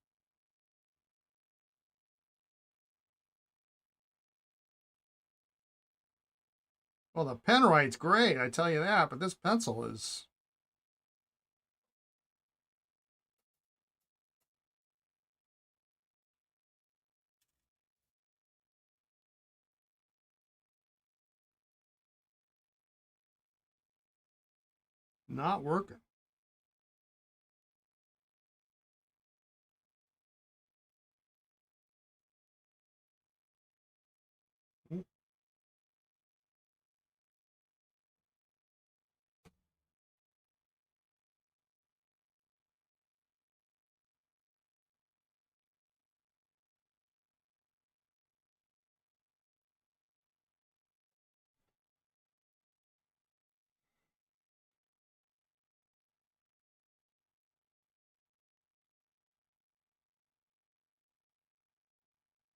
Well, the pen writes great, I tell you that, but this pencil is. Not working.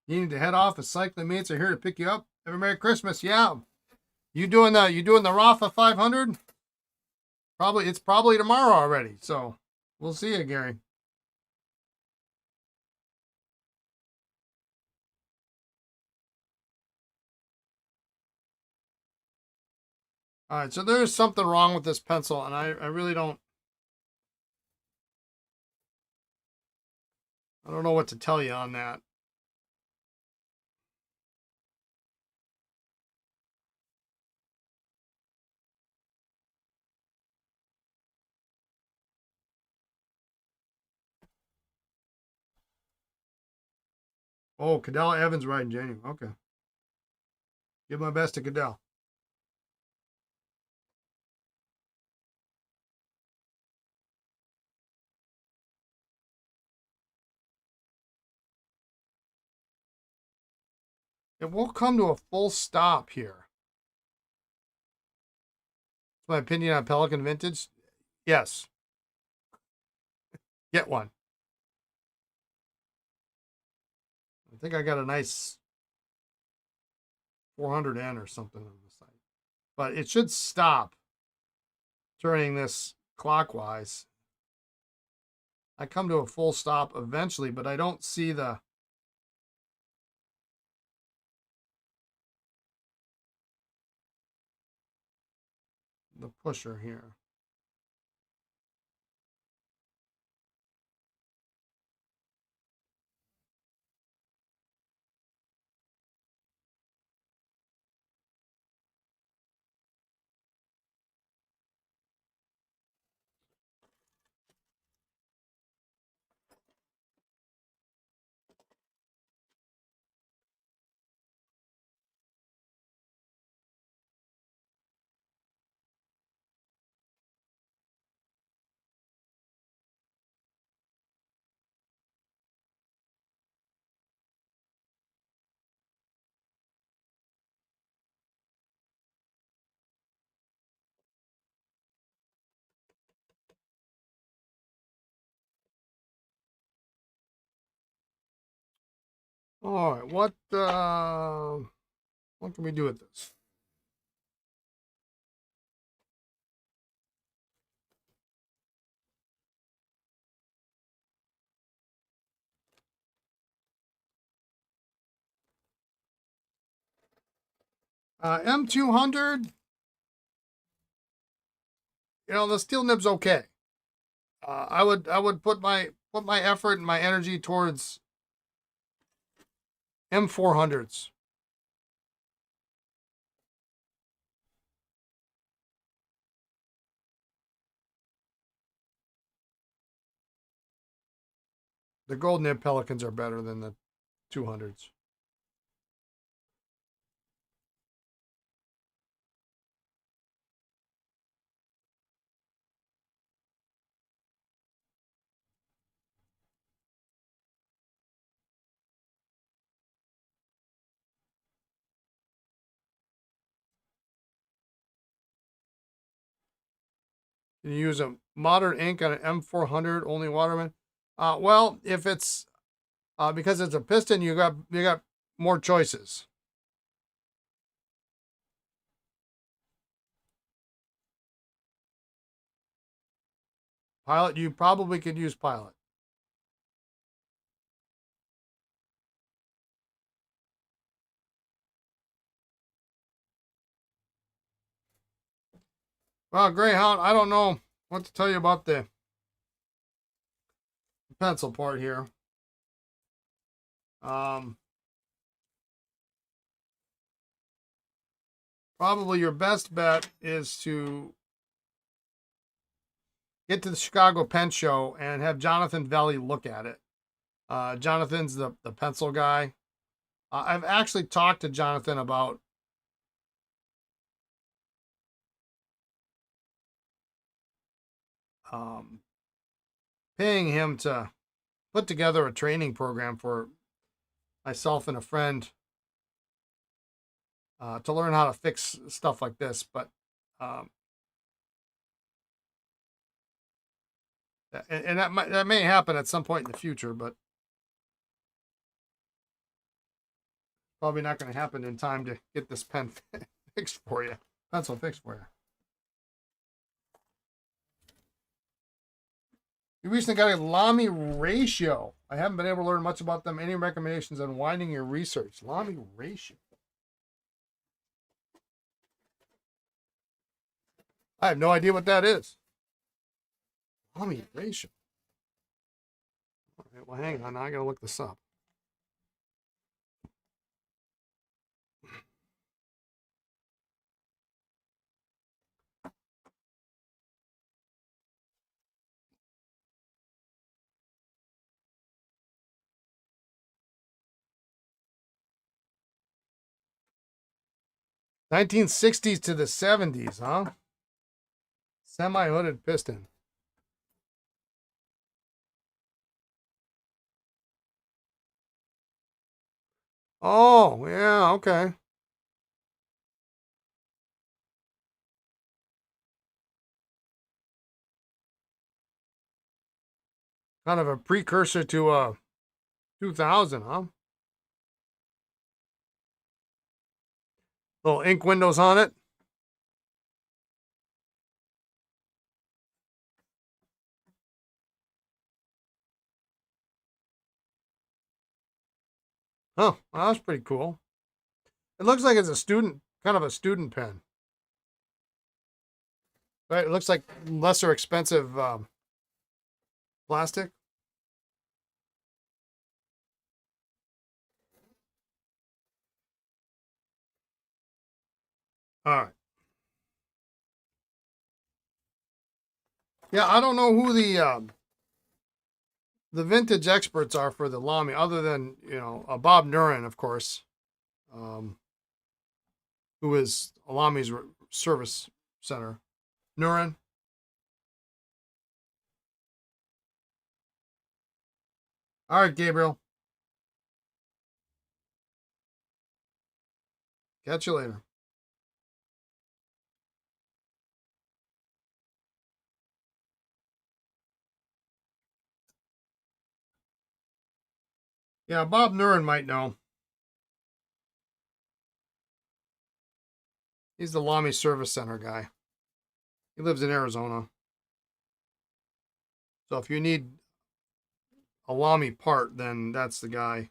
You need to head off. The cycling mates are here to pick you up. Have a Merry Christmas. Yeah. You doing the Rafa 500? It's probably tomorrow already. So we'll see you, Gary. All right, so there's something wrong with this pencil, and I really don't. I don't know what to tell you on that. Oh, Cadell Evans riding January. Okay. Give my best to Cadell. It will come to a full stop here. My opinion on Pelican Vintage? Yes. Get one. I think I got a nice 400N or something on the site. But it should stop turning this clockwise. I come to a full stop eventually, but I don't see the pusher here. All right, what can we do with this? M200, the steel nib's okay. I would put my effort and my energy towards M400s. The gold nib Pelicans are better than the 200s. Can you use a modern ink on an M400 only Waterman? Well, if it's because it's a piston, you got more choices. Pilot, you probably could use Pilot. Well, Greyhound, I don't know what to tell you about the pencil part here. Probably your best bet is to get to the Chicago Pen Show and have Jonathan Velli look at it. Jonathan's the pencil guy. I've actually talked to Jonathan about paying him to put together a training program for myself and a friend to learn how to fix stuff like this. But and that may happen at some point in the future, but probably not going to happen in time to get this pen fixed for you. Pencil fixed for you. You recently got a Lamy ratio. I haven't been able to learn much about them. Any recommendations on winding your research? Lamy ratio. I have no idea what that is. Lamy ratio. All right, well, hang on. Now I got to look this up. (1960s to the 70s, huh? Semi-hooded piston. Oh, yeah, okay. Kind of a precursor to 2000, huh? Little ink windows on it. Huh, well, that's pretty cool. It looks like it's a student, kind of a student pen. Right? It looks like lesser expensive plastic. All right. Yeah, I don't know who the vintage experts are for the Lamy, other than Bob Nurin, of course, um, who is a Lamy's service center. Nurin. All right, Gabriel. Catch you later. Yeah, Bob Nurin might know. He's the Lamy Service Center guy. He lives in Arizona. So if you need a Lamy part, then that's the guy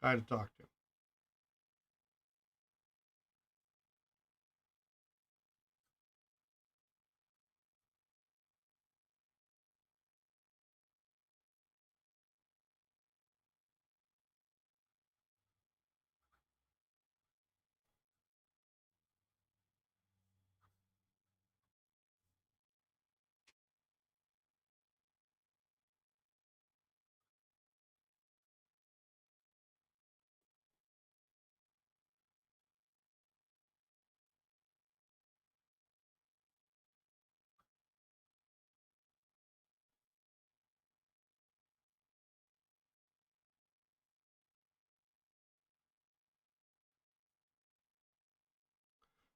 to talk to.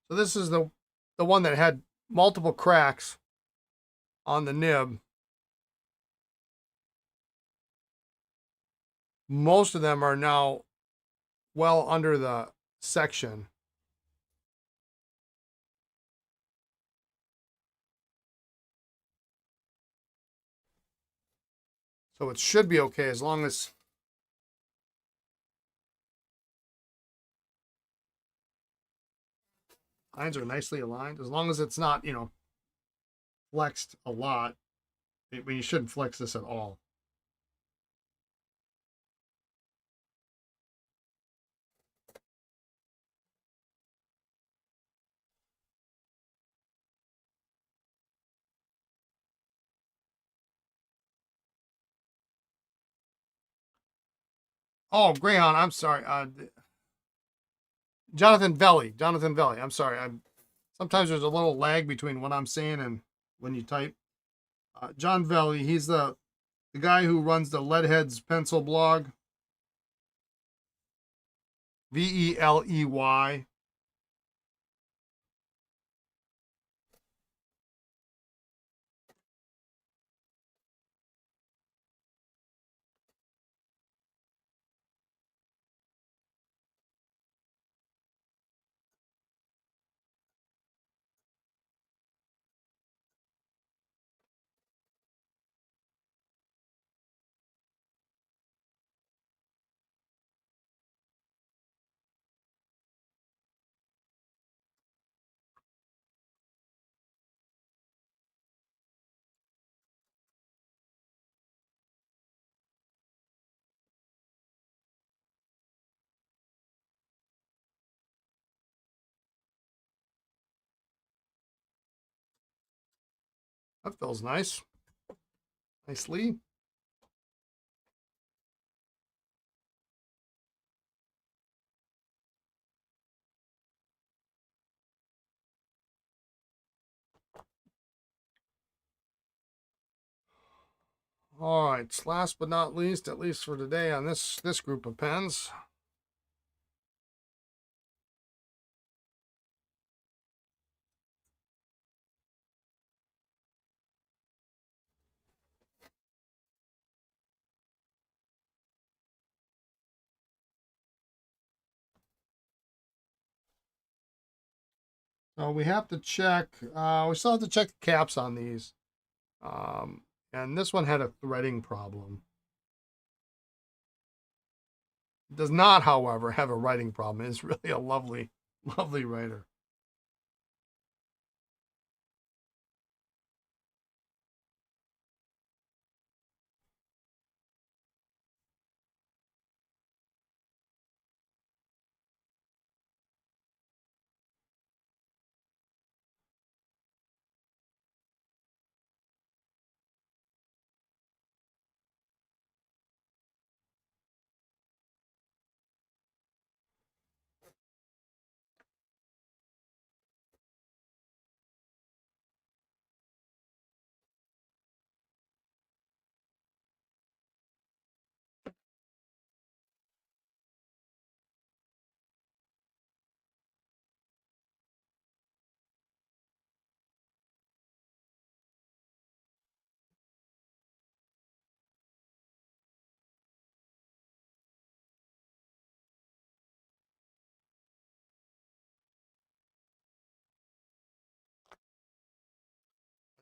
So this is the one that had multiple cracks on the nib. Most of them are now well under the section. So it should be okay as long as lines are nicely aligned. As long as it's not, flexed a lot. You shouldn't flex this at all. Oh, Greyhound, I'm sorry. Jonathan Velli. Jonathan Velli. I'm sorry. Sometimes there's a little lag between what I'm saying and when you type. John Velli, he's the guy who runs the Leadheads pencil blog. Veley. That feels nice. Nicely. All right, last but not least, at least for today on this group of pens. So we have to check, we still have to check the caps on these. And this one had a threading problem. It does not, however, have a writing problem. It's really a lovely, lovely writer.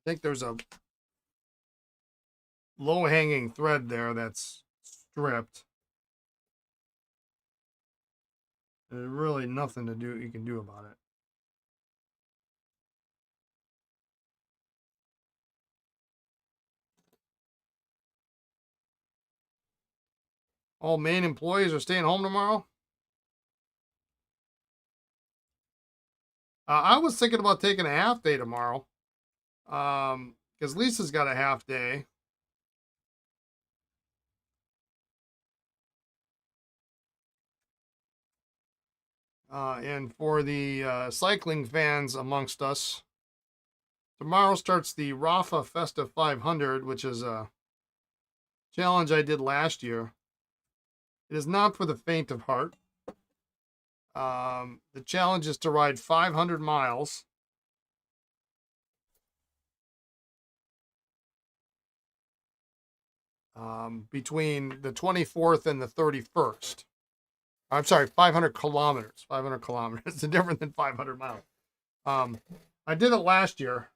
I think there's a low-hanging thread there that's stripped. There's really nothing you can do about it. All main employees are staying home tomorrow. I was thinking about taking a half day tomorrow. Because Lisa's got a half day. And for the cycling fans amongst us, tomorrow starts the Rafa Festa 500, which is a challenge I did last year. It is not for the faint of heart. The challenge is to ride 500 miles between the 24th and the 31st. I'm sorry, 500 kilometers. 500 kilometers. It's different than 500 miles. I did it last year,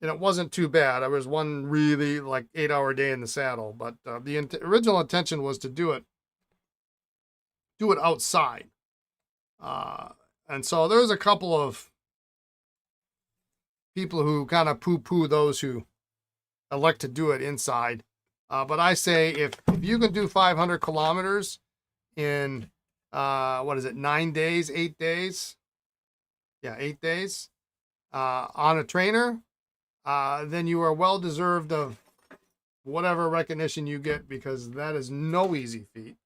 and it wasn't too bad. I was one really like 8-hour day in the saddle, but the original intention was to do it outside. And so there's a couple of people who kind of poo-poo those who elect to do it inside. But I say if you can do 500 kilometers in, 9 days, 8 days? Yeah, 8 days on a trainer, then you are well deserved of whatever recognition you get, because that is no easy feat.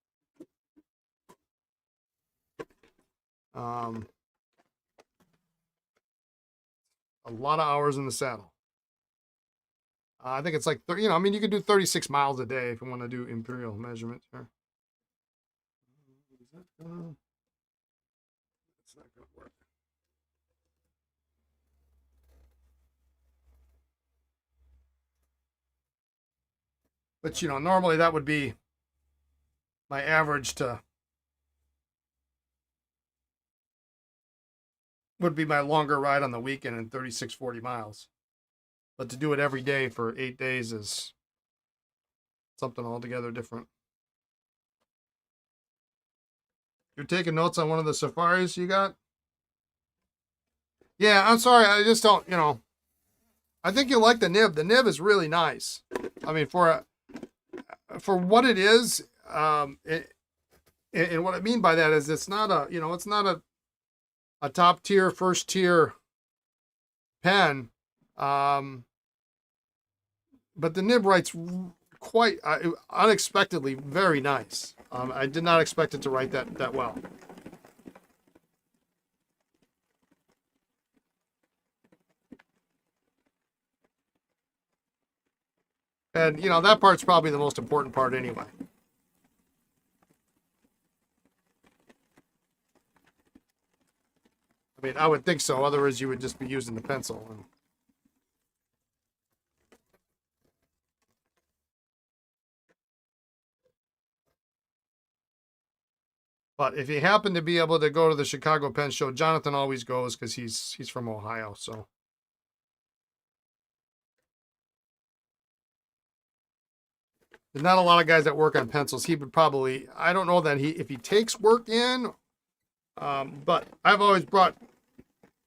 A lot of hours in the saddle. I think it's like 30, you could do 36 miles a day if you want to do imperial measurements here. It's not going to work. But, normally that would be my average would be my longer ride on the weekend in 36, 40 miles. But to do it every day for 8 days is something altogether different. You're taking notes on one of the safaris you got? Yeah, I'm sorry. I just don't, I think you'll like the nib. The nib is really nice. I mean, for what it is, and what I mean by that is it's not a top tier, first tier pen. But the nib writes quite unexpectedly very nice. I did not expect it to write that well. And, you know, that part's probably the most important part anyway. I mean, I would think so. Otherwise, you would just be using the pencil. And but if you happen to be able to go to the Chicago Pen Show, Jonathan always goes because he's from Ohio. So there's not a lot of guys that work on pencils. He would probably, I don't know that if he takes work in, but I've always brought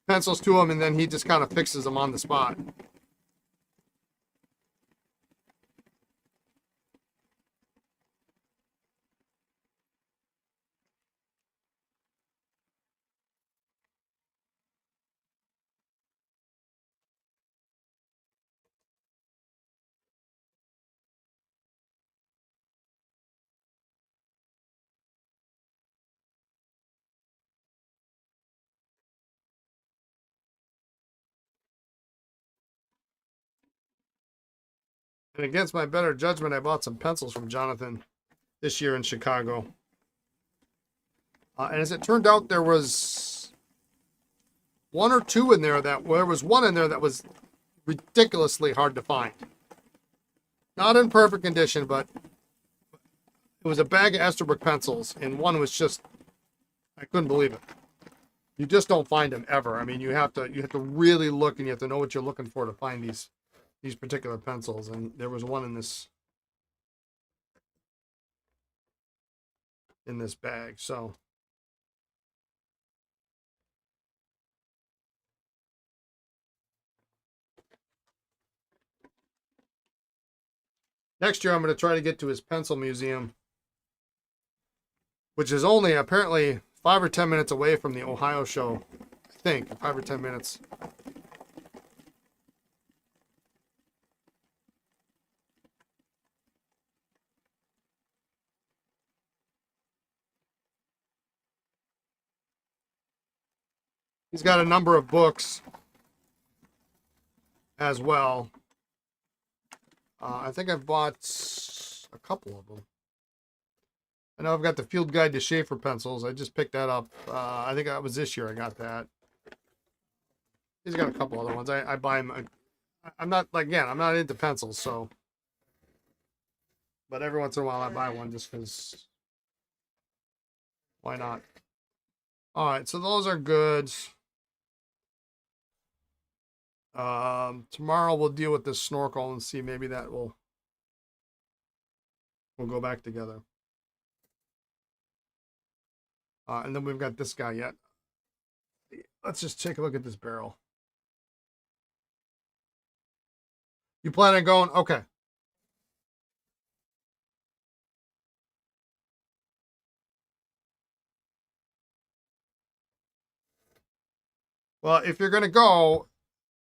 pencils to him and then he just kind of fixes them on the spot. And against my better judgment, I bought some pencils from Jonathan this year in Chicago. And as it turned out, there was one or two in there there was one in there that was ridiculously hard to find. Not in perfect condition, but it was a bag of Esterbrook pencils, and one was just, I couldn't believe it. You just don't find them ever. I mean, you have to really look, and you have to know what you're looking for to find these particular pencils. And there was one in this bag. So next year I'm going to try to get to his pencil museum, which is only apparently 5 or 10 minutes away from the Ohio show. I think 5 or 10 minutes. He's got a number of books as well. I think I've bought a couple of them. I know I've got the Field Guide to Sheaffer pencils. I just picked that up. I think that was this year I got that. He's got a couple other ones. I buy them. I'm not, again, I'm not into pencils, so. But every once in a while I buy one just because. Why not? All right, so those are good. Tomorrow we'll deal with this snorkel and see maybe that we'll go back together. And then we've got this guy yet. Let's just take a look at this barrel. You plan on going? Okay. Well, if you're going to go,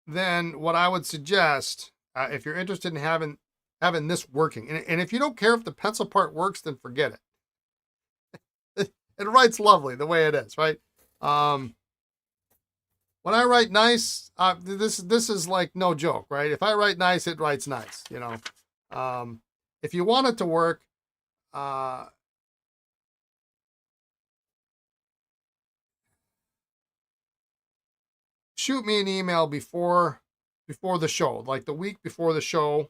then what I would suggest, if you're interested in having this working, and if you don't care if the pencil part works, then forget it. It writes lovely the way it is, right? When I write nice, this is like no joke, right? If I write nice, it writes nice, you know. If you want it to work, shoot me an email before the show, like the week before the show,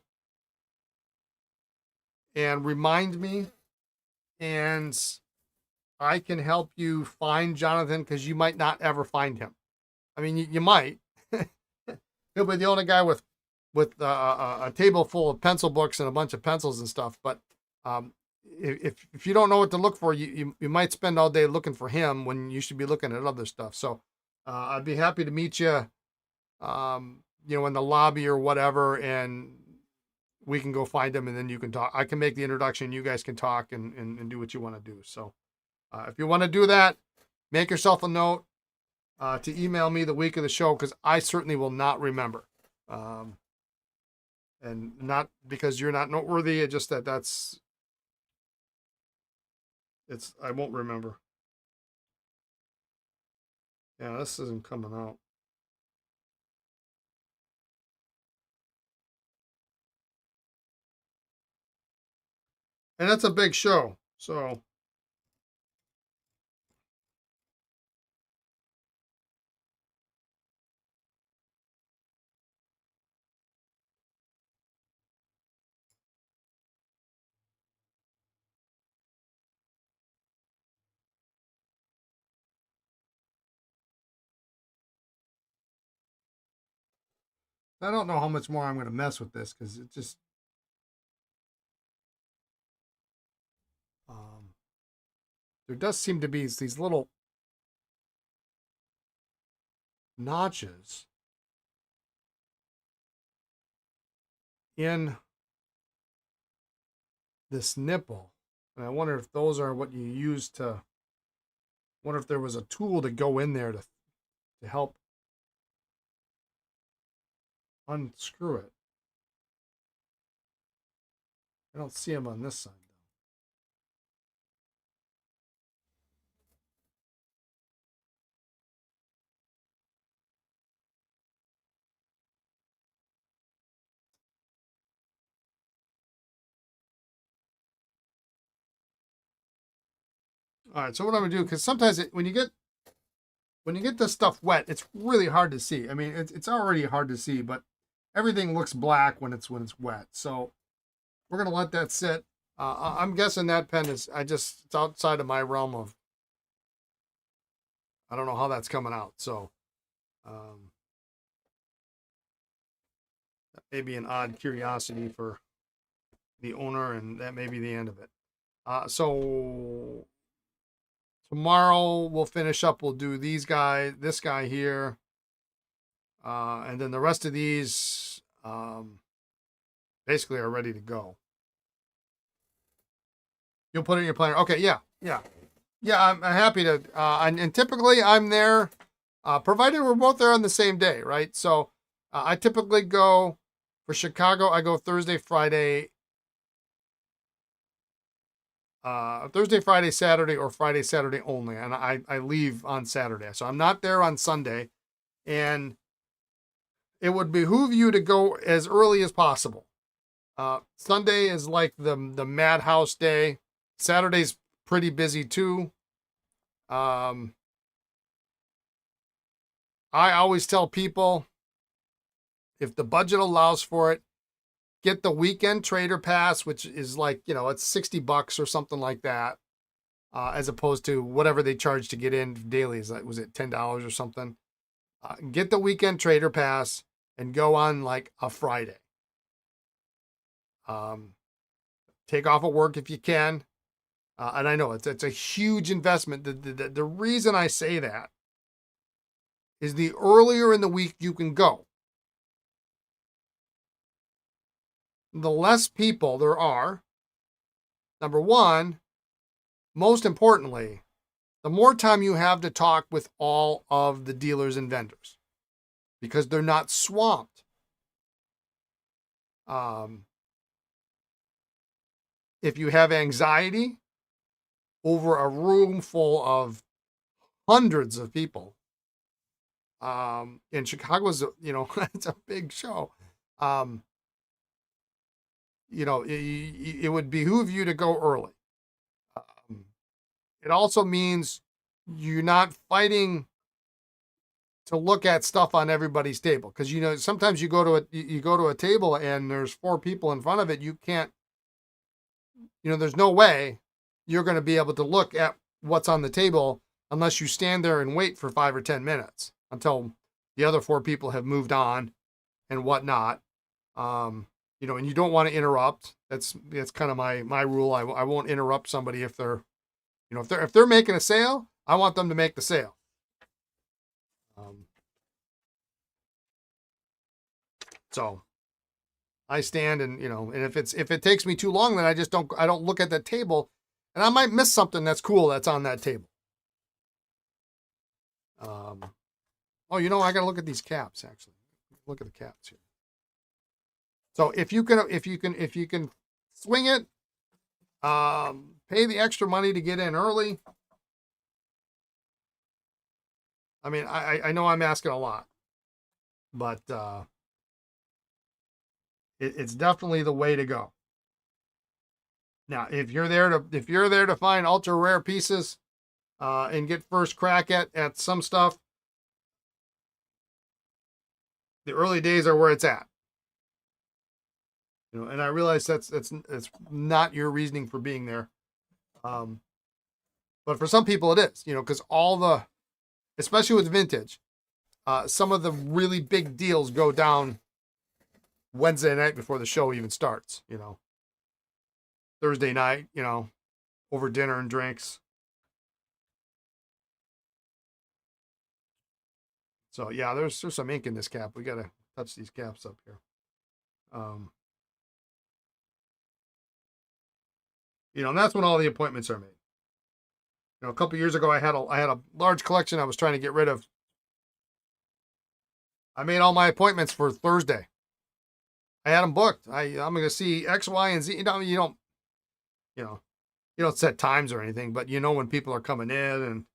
and remind me, and I can help you find Jonathan, because you might not ever find him. I mean, you might. He'll be the only guy with a table full of pencil books and a bunch of pencils and stuff. But if you don't know what to look for, you might spend all day looking for him when you should be looking at other stuff. So I'd be happy to meet you, you know, in the lobby or whatever, and we can go find him, and then you can talk. I can make the introduction. You guys can talk and do what you want to do. So if you want to do that, make yourself a note to email me the week of the show, because I certainly will not remember. And not because you're not noteworthy, it's just I won't remember. Yeah, this isn't coming out. And that's a big show. So I don't know how much more I'm going to mess with this because it just um, there does seem to be these little notches in this nipple, and I wonder if those are what you use to. Wonder if there was a tool to go in there to help unscrew it. I don't see them on this side. All right, so what I'm gonna do, because sometimes when you get this stuff wet, it's really hard to see. I mean, it's already hard to see, but everything looks black when it's wet. So we're gonna let that sit. I'm guessing that pen is it's outside of my realm of. I don't know how that's coming out. So that may be an odd curiosity for the owner, and that may be the end of it. So tomorrow we'll finish up. We'll do this guy here, and then the rest of these basically are ready to go. You'll put it in your planner. Okay, yeah. I'm happy to. And typically I'm there, provided we're both there on the same day, right? So I typically go for Chicago. I go Thursday, Friday, Saturday, or Friday, Saturday only, and I leave on Saturday, so I'm not there on Sunday, and it would behoove you to go as early as possible. Sunday is like the madhouse day. Saturday's pretty busy too. I always tell people, if the budget allows for it, get the weekend trader pass, which is like, it's $60 or something like that, as opposed to whatever they charge to get in daily. Was it $10 or something? Get the weekend trader pass and go on like a Friday. Take off of work if you can. And I know it's a huge investment. The reason I say that is the earlier in the week you can go, the less people there are. Number one, most importantly, the more time you have to talk with all of the dealers and vendors because they're not swamped. If you have anxiety over a room full of hundreds of people, in Chicago's, it's a big show. It would behoove you to go early. It also means you're not fighting to look at stuff on everybody's table, because sometimes you go to a table and there's 4 people in front of it. You can't, there's no way you're going to be able to look at what's on the table unless you stand there and wait for 5 or 10 minutes until the other 4 people have moved on and whatnot. And you don't want to interrupt. That's kind of my rule. I won't interrupt somebody if they're, if they're making a sale, I want them to make the sale. So I stand and, and if it takes me too long, then I don't look at that table, and I might miss something that's cool that's on that table. I got to look at these caps actually. Look at the caps here. So if you can swing it, pay the extra money to get in early. I mean, I know I'm asking a lot, but it's definitely the way to go. Now, if you're there to find ultra rare pieces and get first crack at some stuff, the early days are where it's at. You know, and I realize that's not your reasoning for being there. But for some people it is, you know, because especially with vintage, some of the really big deals go down Wednesday night before the show even starts, you know. Thursday night, you know, over dinner and drinks. So yeah, there's some ink in this cap. We gotta touch these caps up here. You know, and that's when all the appointments are made. You know, a couple years ago, I had a large collection I was trying to get rid of. I made all my appointments for Thursday. I had them booked. I'm going to see X, Y, and Z. You know, you don't set times or anything, but you know when people are coming in,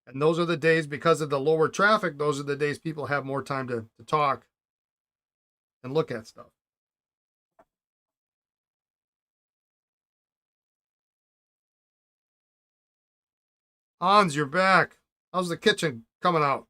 and those are the days, because of the lower traffic, those are the days people have more time to talk and look at stuff. Hans, you're back. How's the kitchen coming out?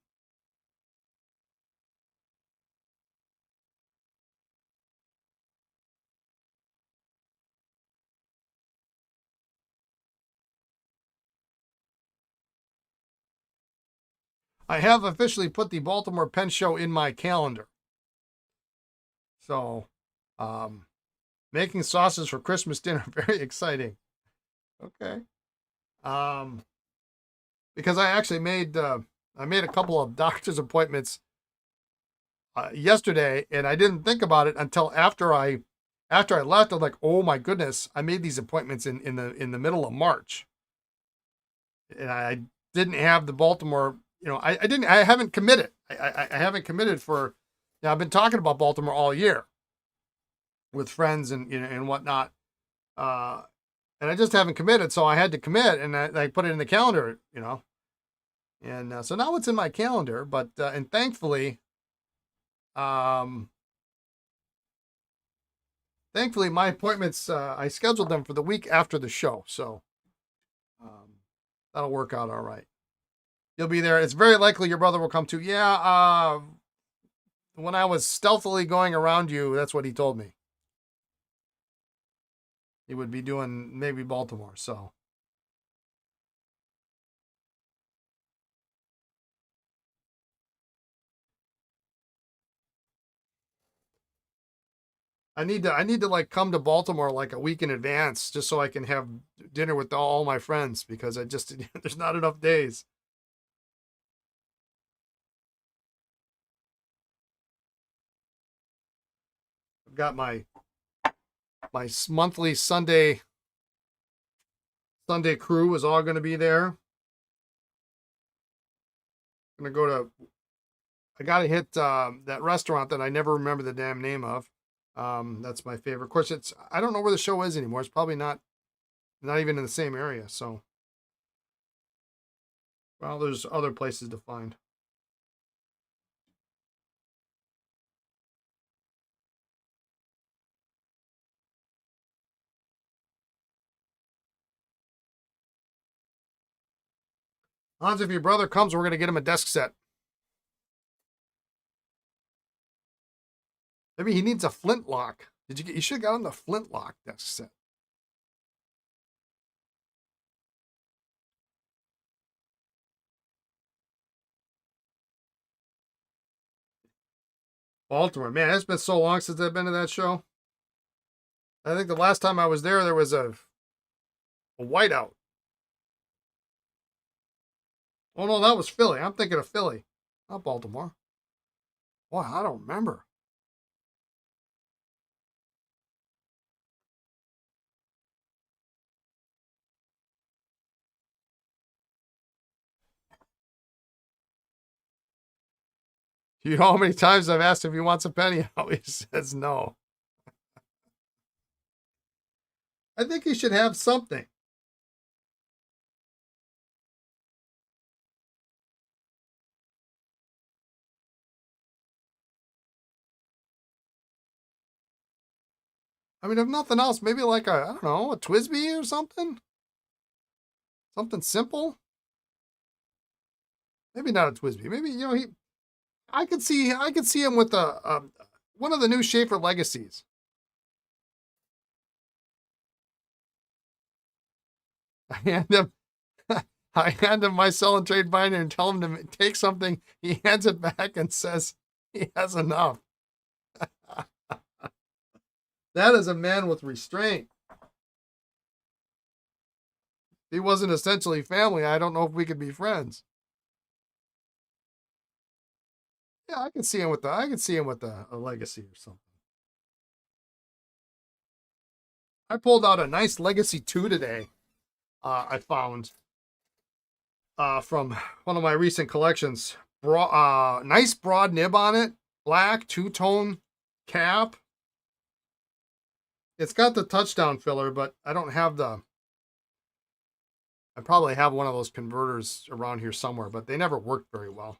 I have officially put the Baltimore Pen Show in my calendar. So, making sauces for Christmas dinner, very exciting. Okay. Because I actually made a couple of doctor's appointments yesterday, and I didn't think about it until after I left. I'm like, oh my goodness, I made these appointments in the middle of March, and I didn't have the Baltimore. You know, I haven't committed. I haven't committed for. I've been talking about Baltimore all year with friends and, you know, and whatnot, and I just haven't committed. So I had to commit, and I put it in the calendar. You know, and so now it's in my calendar. But and thankfully, thankfully my appointments, I scheduled them for the week after the show, so that'll work out all right. You'll be there. It's very likely your brother will come too. Yeah, when I was stealthily going around you, that's what he told me. He would be doing maybe Baltimore, so. I need to like come to Baltimore like a week in advance just so I can have dinner with all my friends, because I just there's not enough days. I've got my monthly Sunday crew is all going to be there. I'm gonna go to. I gotta hit that restaurant that I never remember the damn name of. That's my favorite. Of course, I don't know where the show is anymore. It's probably not even in the same area. So, well, there's other places to find. Hans, if your brother comes, we're gonna get him a desk set. Maybe he needs a flintlock. You should have got him the flintlock desk set. Baltimore, man, it's been so long since I've been to that show. I think the last time I was there was a whiteout. Oh no, that was Philly. I'm thinking of Philly, not Baltimore. Boy, I don't remember. You know how many times I've asked if he wants a penny? He always says no. I think he should have something. I mean, if nothing else, maybe like a, I don't know, a Twisby or something. Something simple. Maybe not a Twisby. Maybe, you know, I could see him with a one of the new Sheaffer Legacies. I hand him I hand him my sell and trade binder and tell him to take something. He hands it back and says he has enough. That is a man with restraint. If he wasn't essentially family, I don't know if we could be friends. Yeah, I can see him with a legacy or something. I pulled out a nice Legacy 2 today. I found from one of my recent collections. Nice broad nib on it, black two-tone cap. It's got the touchdown filler, but I don't have the. I probably have one of those converters around here somewhere, but they never worked very well.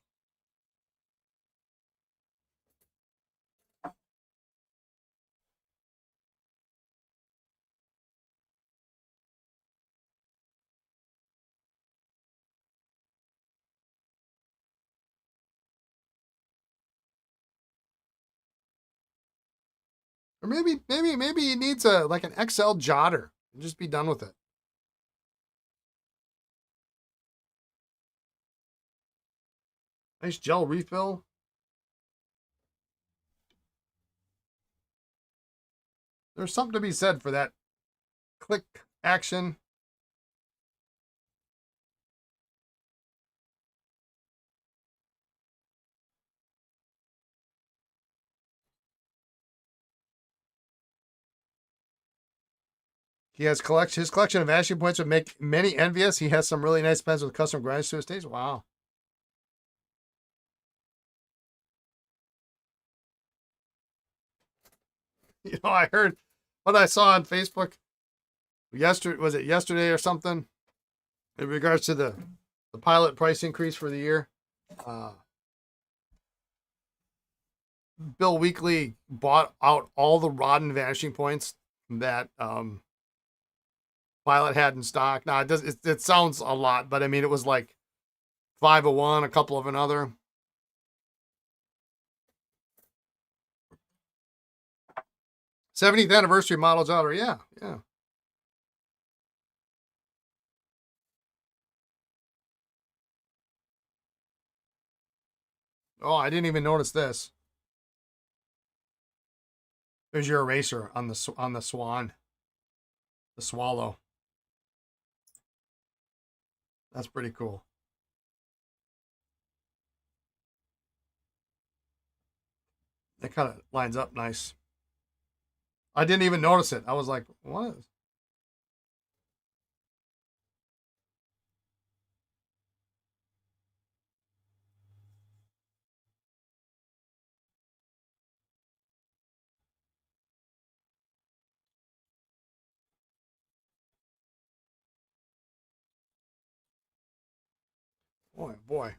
Or maybe he needs a like an XL jotter and just be done with it. Nice gel refill. There's something to be said for that click action. He has his collection of action points would make many envious. He has some really nice pens with custom grinds to his taste. Wow. You know, I heard what I saw on Facebook yesterday. Was it yesterday or something? In regards to the pilot price increase for the year. Uh, Bill Weekly bought out all the rod and vanishing points that Pilot had in stock. Now it sounds a lot, but I mean it was like 5 of one, a couple of another. 70th anniversary models out, or yeah. Oh, I didn't even notice this. There's your eraser on the swan, the swallow. That's pretty cool. That kind of lines up nice. I didn't even notice it. I was like, what? Boy.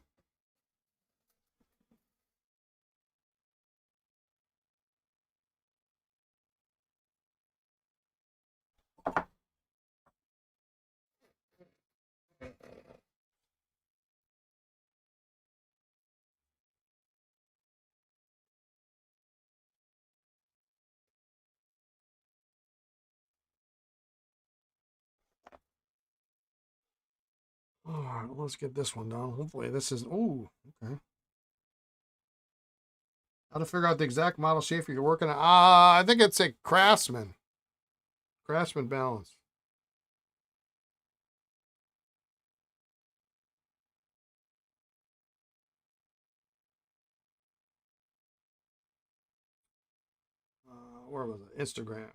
All right, let's get this one done. Hopefully this is, ooh, okay. How to figure out the exact model shape you're working on? I think it's a Craftsman. Craftsman balance. Where was it? Instagram.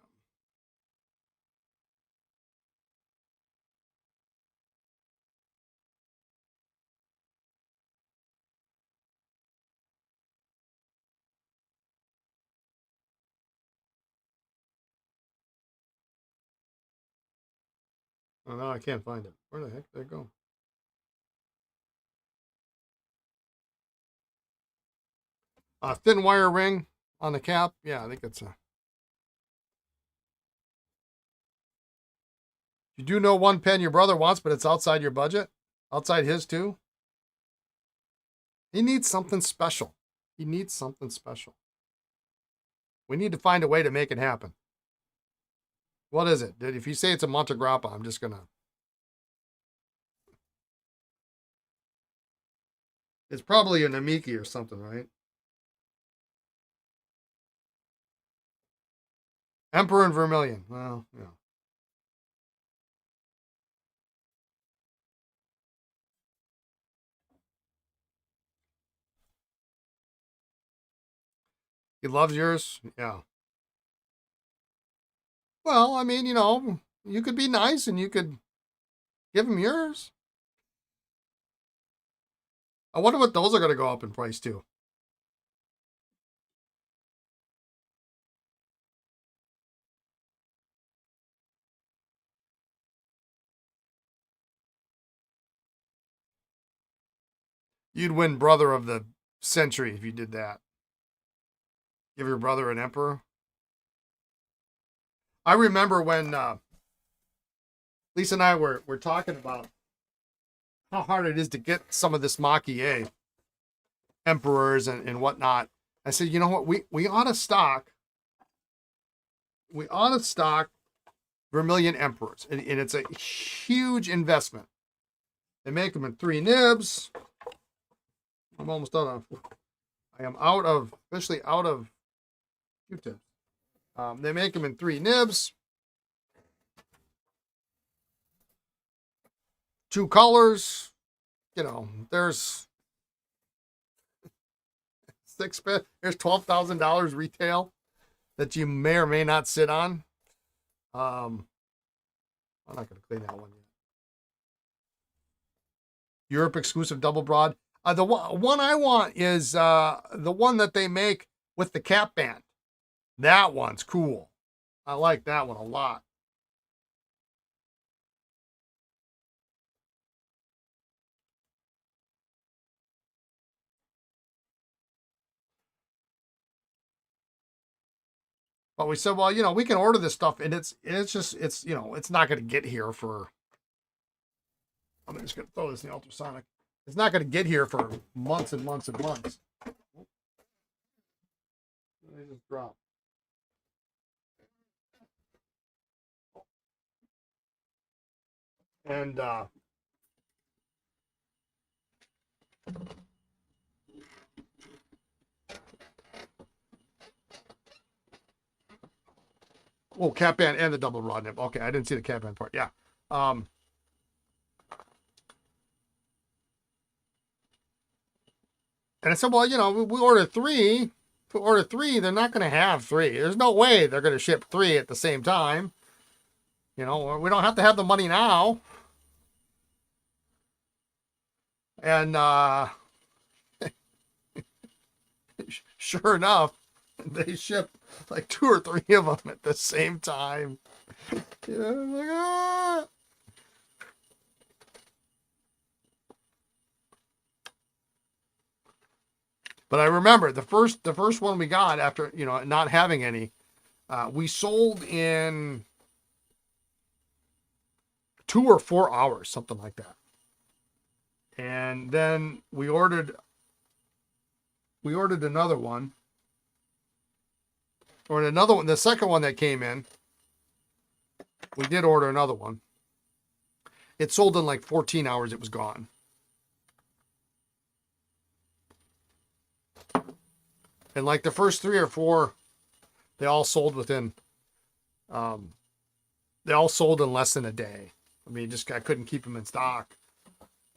Oh, no, I can't find it. Where the heck did it go? Thin wire ring on the cap. Yeah, I think it's a. You do know one pen your brother wants, but it's outside your budget? Outside his too? He needs something special. He needs something special. We need to find a way to make it happen. What is it? If you say it's a Montegrappa, I'm just going to... It's probably a Namiki or something, right? Emperor and Vermilion. Well, yeah. He loves yours? Yeah. Well, I mean, you could be nice and you could give him yours. I wonder what those are going to go up in price too. You'd win Brother of the Century if you did that. Give your brother an Emperor. I remember when Lisa and I were talking about how hard it is to get some of this Maki-A Emperors and whatnot. I said, you know what? We ought to stock. We ought to stock Vermilion Emperors. And it's a huge investment. They make them in 3 nibs. I'm almost out of... I am officially out of Q-tips. They make them in 3 nibs. 2 colors. There's there's $12,000 retail that you may or may not sit on. I'm not going to clean that one yet. Europe exclusive double broad. The one I want is the one that they make with the cap band. That one's cool. I like that one a lot. But we said, well, we can order this stuff, and it's not going to get here for... I'm just going to throw this in the ultrasonic. It's not going to get here for months and months and months. They just dropped. And cap band and the double rod nib. Okay, I didn't see the cap band part. Yeah. And I said, well, we order 3. If we order 3, they're not going to have 3. There's no way they're going to ship 3 at the same time. We don't have to have the money now. And sure enough, they ship like 2 or 3 of them at the same time. Like, ah. But I remember the first one we got after not having any, we sold in 2 or 4 hours, something like that. And then we ordered another one. Or another one, the second one that came in, we did order another one. It sold in like 14 hours, it was gone. And like the first 3 or 4, they all sold within, they all sold in less than a day. I mean, I couldn't keep them in stock.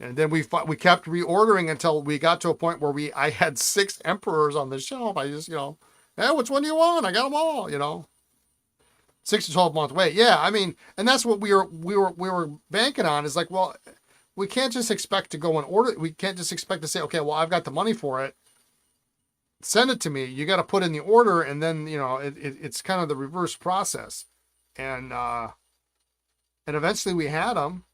And then we kept reordering until we got to a point where I had 6 Emperors on the shelf. I just, hey, which one do you want? I got them all, 6 to 12 month wait. Yeah, I mean, and that's what we were banking on, is like, well, we can't just expect to go and order. We can't just expect to say, okay, well, I've got the money for it. Send it to me. You got to put in the order, and then it's kind of the reverse process. And eventually we had them.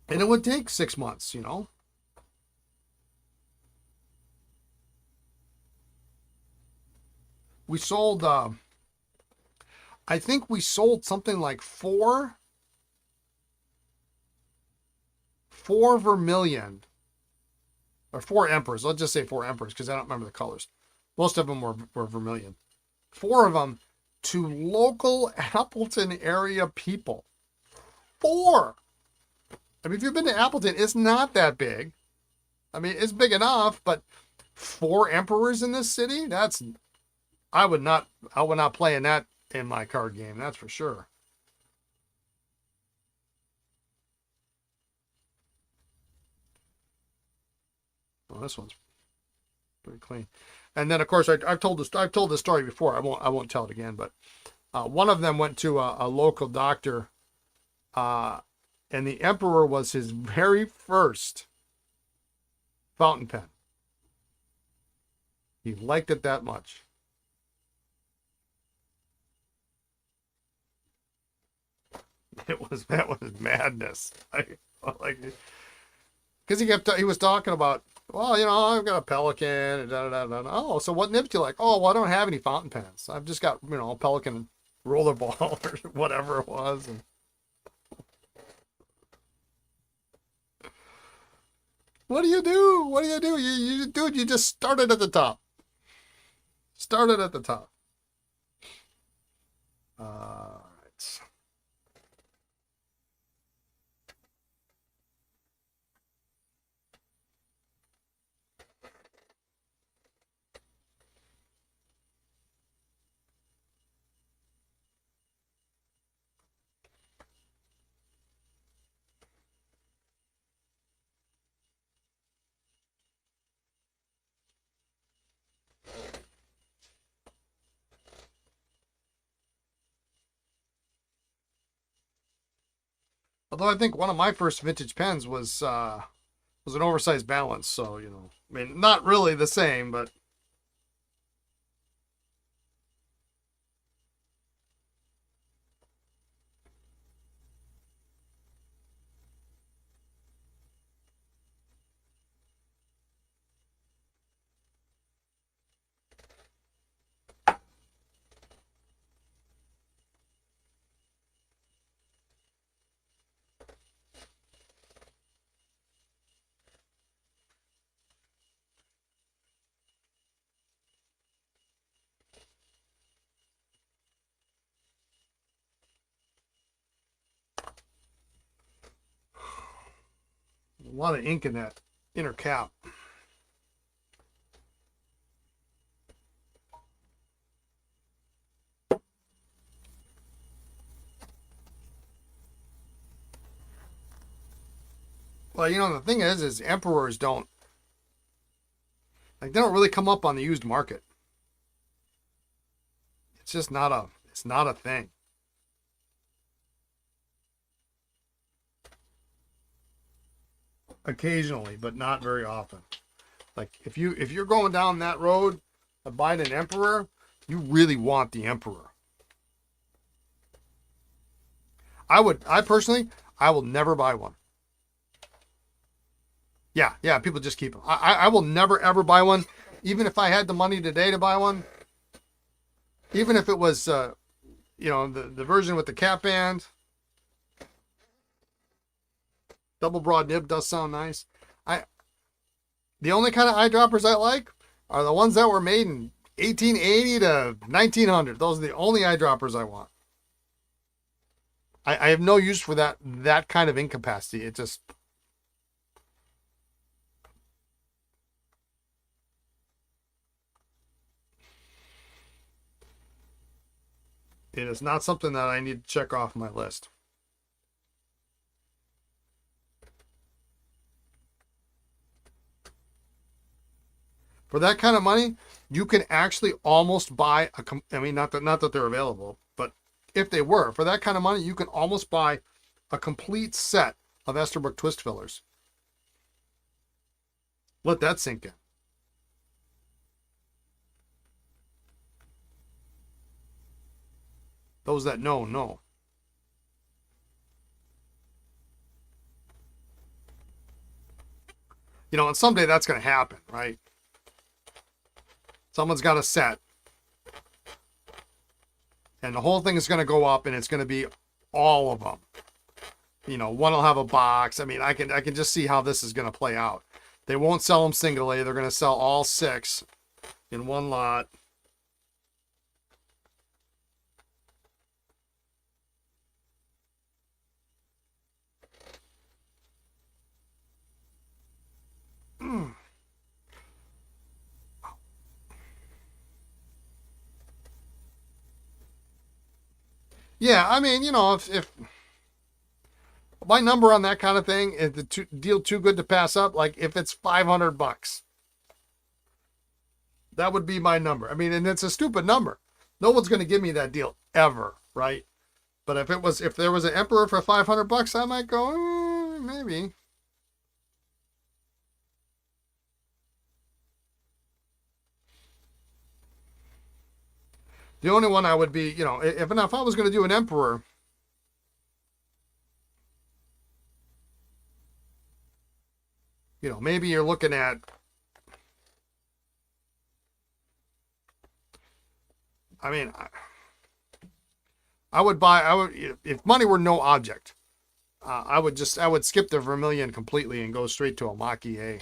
And it would take 6 months, We sold, I think we sold something like four vermilion, or 4 emperors. Let's just say 4 emperors because I don't remember the colors. Most of them were vermilion. 4 of them to local Appleton area people. 4. I mean, if you've been to Appleton, it's not that big. I mean, it's big enough, but 4 emperors in this city? I would not play in that in my card game, that's for sure. Well, this one's pretty clean. And then, of course, I've told this story before. I won't tell it again. But one of them went to a local doctor, and the Emperor was his very first fountain pen. He liked it that much. That was madness. Because he was talking about, well, I've got a Pelican, and Oh, so what nibs do you like? Oh, well, I don't have any fountain pens. I've just got, a Pelican rollerball or whatever it was. And what do you do? What do you do? You just started at the top. Started at the top. All right. Although I think one of my first vintage pens was an oversized balance, so I mean, not really the same, but a lot of ink in that inner cap. Well, the thing is emperors don't they don't really come up on the used market. It's just not a thing. Occasionally, but not very often. Like if you're going down that road of buying an emperor, you really want the emperor. I personally will never buy one. Yeah, people just keep them. I will never ever buy one, even if I had the money today to buy one. Even if it was the version with the cap band. Double broad nib does sound nice. The only kind of eyedroppers I like are the ones that were made in 1880 to 1900. Those are the only eyedroppers I want. I have no use for that kind of incapacity. It just it is not something that I need to check off my list. For that kind of money, you can actually almost buy I mean, not that they're available, but if they were, for that kind of money, you can almost buy a complete set of Esterbrook twist fillers. Let that sink in. Those that know. And someday that's going to happen, right? Someone's got a set. And the whole thing is going to go up, and it's going to be all of them. You know, one will have a box. I mean, I can just see how this is going to play out. They won't sell them singly. They're going to sell all 6 in one lot. Yeah, I mean, you know, if my number on that kind of thing is the deal too good to pass up, like if it's $500, that would be my number. I mean, and it's a stupid number. No one's going to give me that deal ever, right? But if there was an Emperor for $500, I might go, maybe. The only one I would be, you know, if I was going to do an Emperor, you know, maybe you're looking at, I mean, I would if money were no object, I would skip the Vermilion completely and go straight to a Mach-E,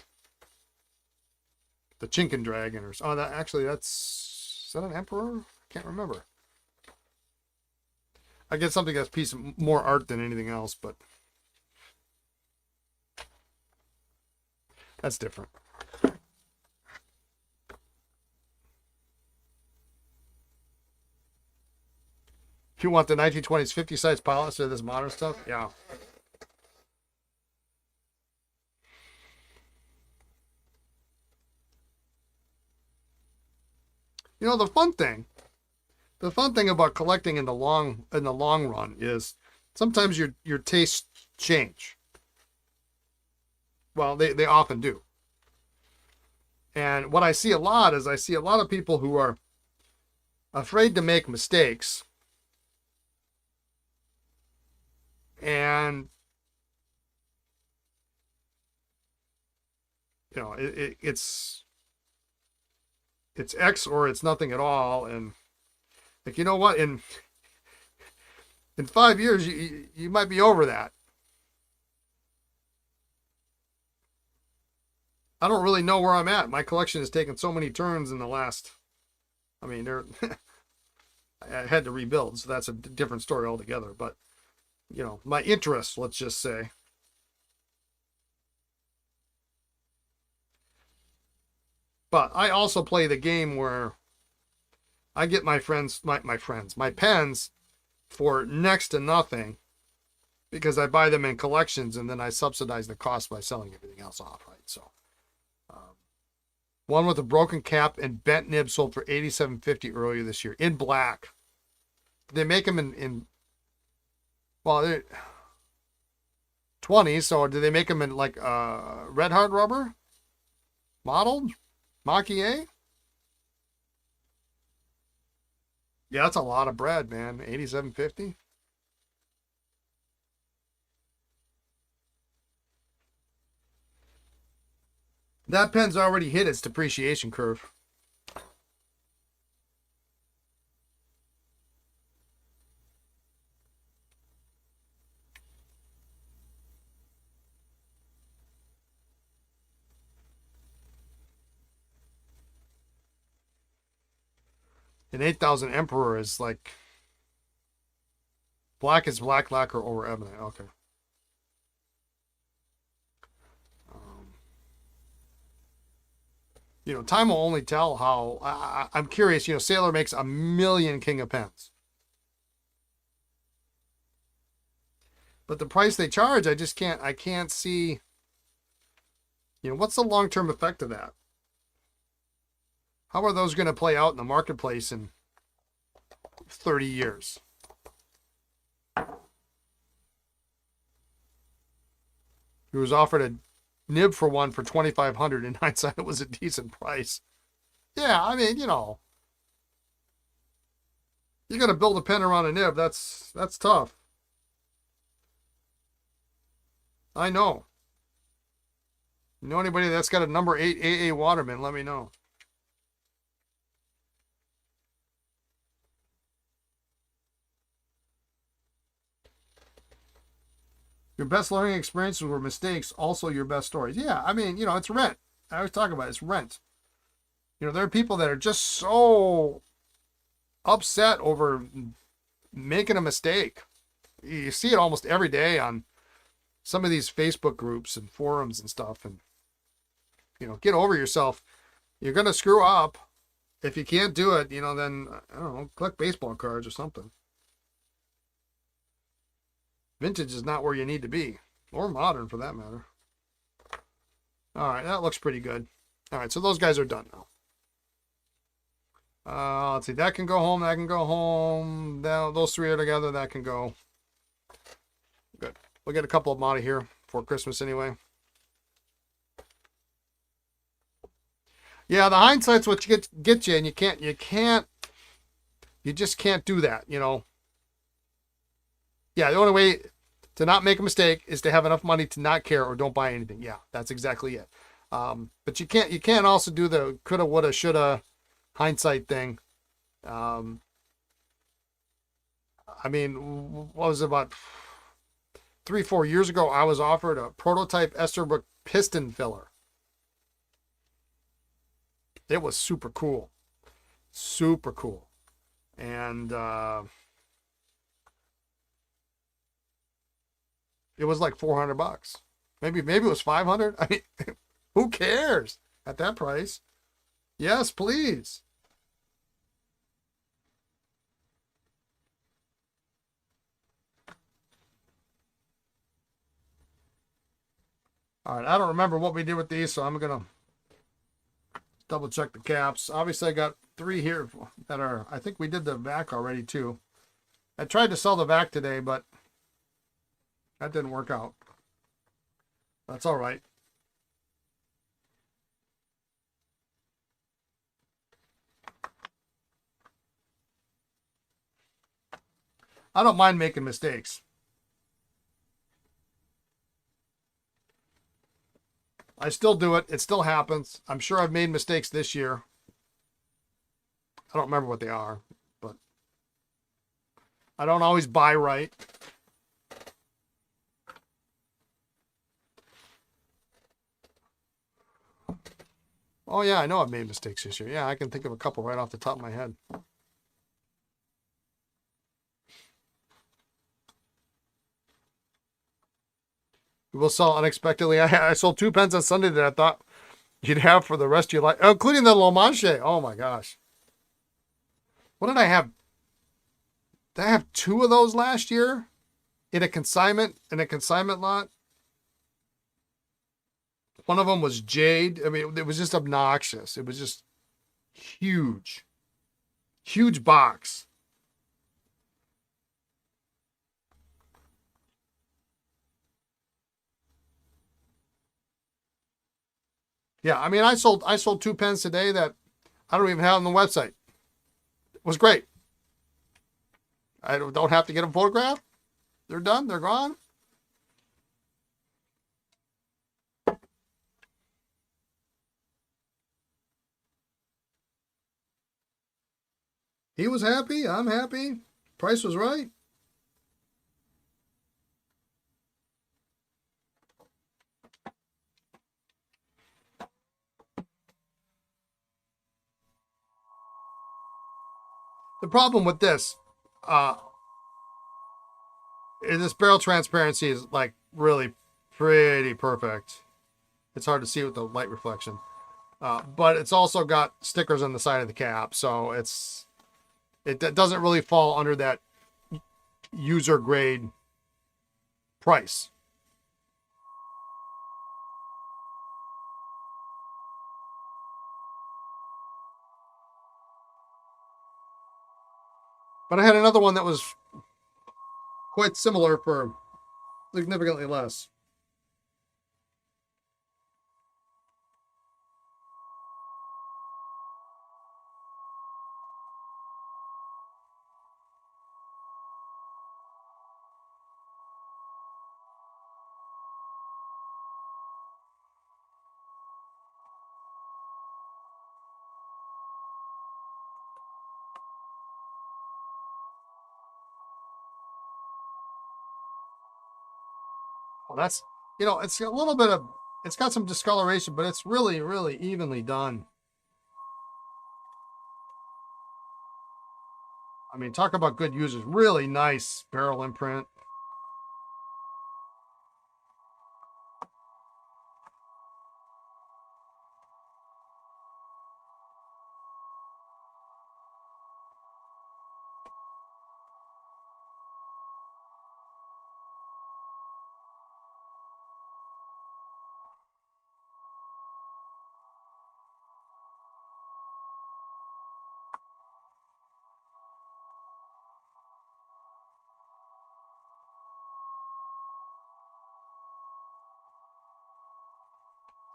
the Chinkin Dragon, or oh, is that an Emperor? I can't remember. I get something that's piece of more art than anything else, but that's different. If you want the 1920s 50 size pilot instead of this modern stuff, yeah. You know, the fun thing about collecting in the long run is sometimes your tastes change. Well, they often do. And what I see a lot is I see a lot of people who are afraid to make mistakes. And you know, it's X or it's nothing at all. And like, you know what, in 5 years you might be over that. I don't really know where I'm at. My collection has taken so many turns in the last, I mean, I had to rebuild, so that's a different story altogether. But you know, my interest, let's just say. But I also play the game where I get my pens for next to nothing because I buy them in collections and then I subsidize the cost by selling everything else off, right? So, one with a broken cap and bent nib sold for $87.50 earlier this year in black. They make them in well, they're 20, so do they make them in like red hard rubber? Modeled? Mach-E? Yeah, that's a lot of bread, man. $87.50. That pen's already hit its depreciation curve. An 8,000 Emperor is like black is black lacquer over ebony. Okay. You know, time will only tell how. I'm curious. You know, Sailor makes 1,000,000 King of Pens, but the price they charge, I can't see. You know, what's the long-term effect of that? How are those going to play out in the marketplace in 30 years? He was offered a nib for one for $2,500. In hindsight, it was a decent price. Yeah, I mean, you know, you got to build a pen around a nib. That's tough. I know. You know anybody that's got a number 8 AA Waterman? Let me know. Your best learning experiences were mistakes, also your best stories. Yeah, I mean, it's rent. I always talk about it, it's rent. There are people that are just so upset over making a mistake. You see it almost every day on some of these Facebook groups and forums and stuff. And, get over yourself. You're going to screw up. If you can't do it, then, I don't know, collect baseball cards or something. Vintage is not where you need to be, or modern for that matter. All right, that looks pretty good. All right, so those guys are done now. Let's see, that can go home, that can go home. Those three are together, that can go. Good. We'll get a couple of them out of here for Christmas anyway. Yeah, the hindsight's what you get you, and you just can't do that, Yeah, the only way to not make a mistake is to have enough money to not care or don't buy anything. Yeah, that's exactly it. But you can't also do the coulda, woulda, shoulda hindsight thing. I mean, what was it, about 3-4 years ago, I was offered a prototype Esterbrook piston filler. It was super cool. Super cool. And it was like $400. Maybe it was 500. I mean, who cares at that price? Yes, please. All right, I don't remember what we did with these, so I'm going to double check the caps. Obviously, I got 3 here that are, I think we did the vac already too. I tried to sell the vac today, but that didn't work out. That's all right. I don't mind making mistakes. I still do it. It still happens. I'm sure I've made mistakes this year. I don't remember what they are, but I don't always buy right. Oh, yeah, I know I've made mistakes this year. Yeah, I can think of a couple right off the top of my head. We will sell unexpectedly. I sold 2 pens on Sunday that I thought you'd have for the rest of your life, including the La Manche. Oh, my gosh. What did I have? Did I have 2 of those last year in a consignment lot? One of them was jade. I mean, it was just obnoxious. It was just huge. Huge box. Yeah, I mean, I sold 2 pens today that I don't even have on the website. It was great. I don't have to get them photographed. They're done. They're gone. He was happy. I'm happy. Price was right. The problem with this is this barrel transparency is like really pretty perfect. It's hard to see with the light reflection. But it's also got stickers on the side of the cap, so it doesn't really fall under that user grade price. But I had another one that was quite similar for significantly less. Well, that's, you know, it's a little bit of, it's got some discoloration, but it's really, really evenly done. I mean, talk about good users. Really nice barrel imprint.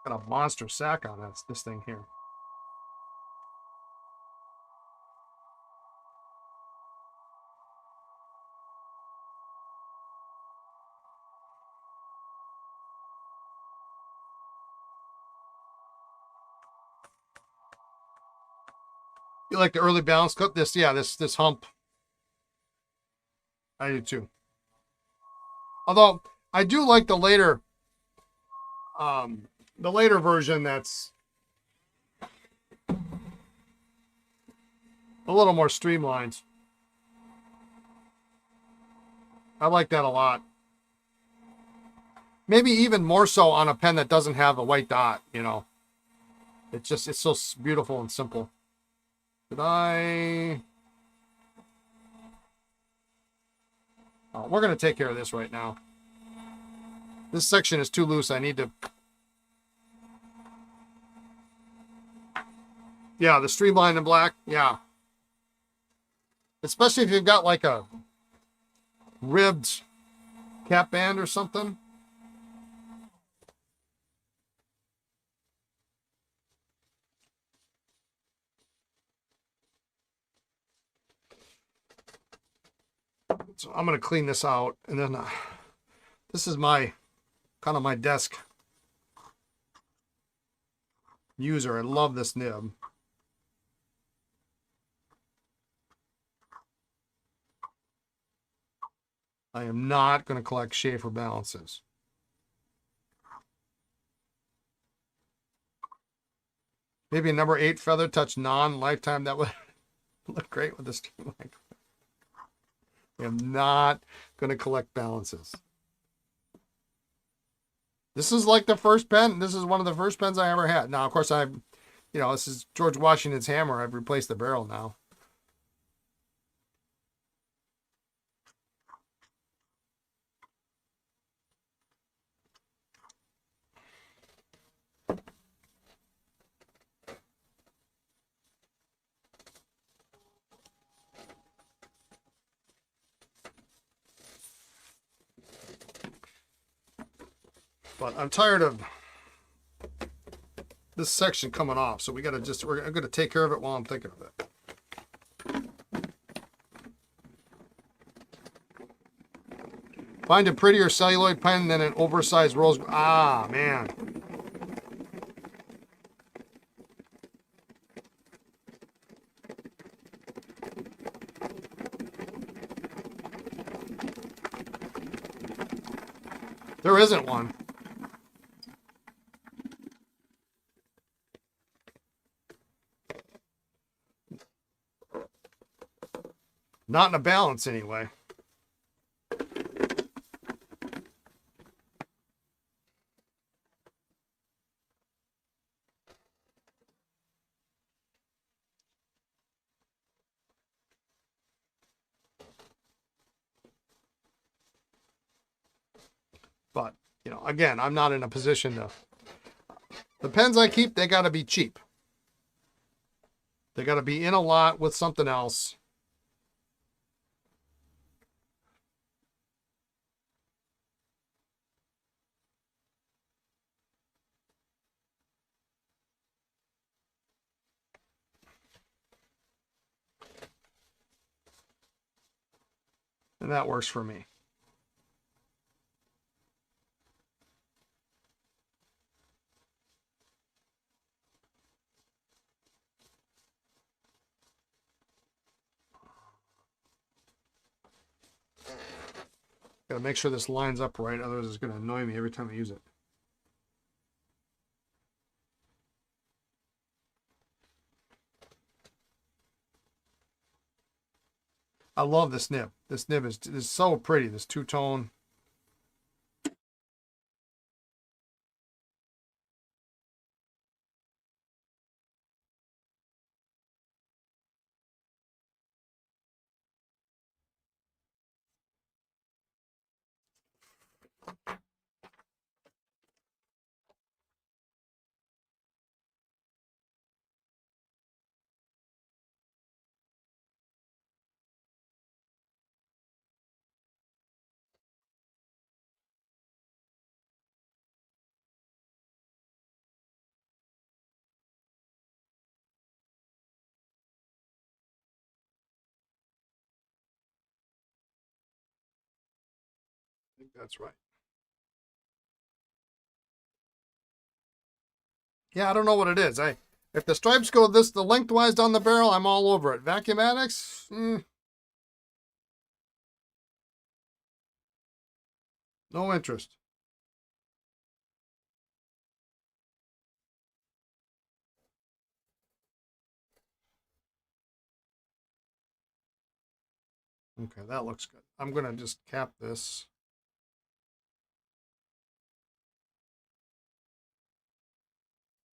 Got a monster sack on this thing here. You like the early balance cut? This, yeah, this hump. I do too. Although I do like the later version that's a little more streamlined. I like that a lot. Maybe even more so on a pen that doesn't have a white dot, you know. It's so beautiful and simple. Did I? Oh, we're going to take care of this right now. This section is too loose. I need to. Yeah, the streamlined in black. Yeah. Especially if you've got like a ribbed cap band or something. So I'm going to clean this out. And then this is my kind of my desk user. I love this nib. I am not going to collect Sheaffer balances. Maybe a number 8 feather touch non-lifetime. That would look great with this streamline. I am not going to collect balances. This is like the first pen. This is one of the first pens I ever had. Now, of course, this is George Washington's hammer. I've replaced the barrel now. But I'm tired of this section coming off, so we're going to take care of it while I'm thinking of it. Find a prettier celluloid pen than an oversized rose. Ah, man. There isn't one. Not in a balance, anyway. But, again, I'm not in a position to... The pens I keep, they got to be cheap. They got to be in a lot with something else. And that works for me. Gotta make sure this lines up right, otherwise it's gonna annoy me every time I use it. I love this nib. This nib is so pretty, this two-tone. I think that's right. Yeah, I don't know what it is. If the stripes go the lengthwise down the barrel, I'm all over it. Vacuum addicts, no interest. Okay, that looks good. I'm gonna just cap this.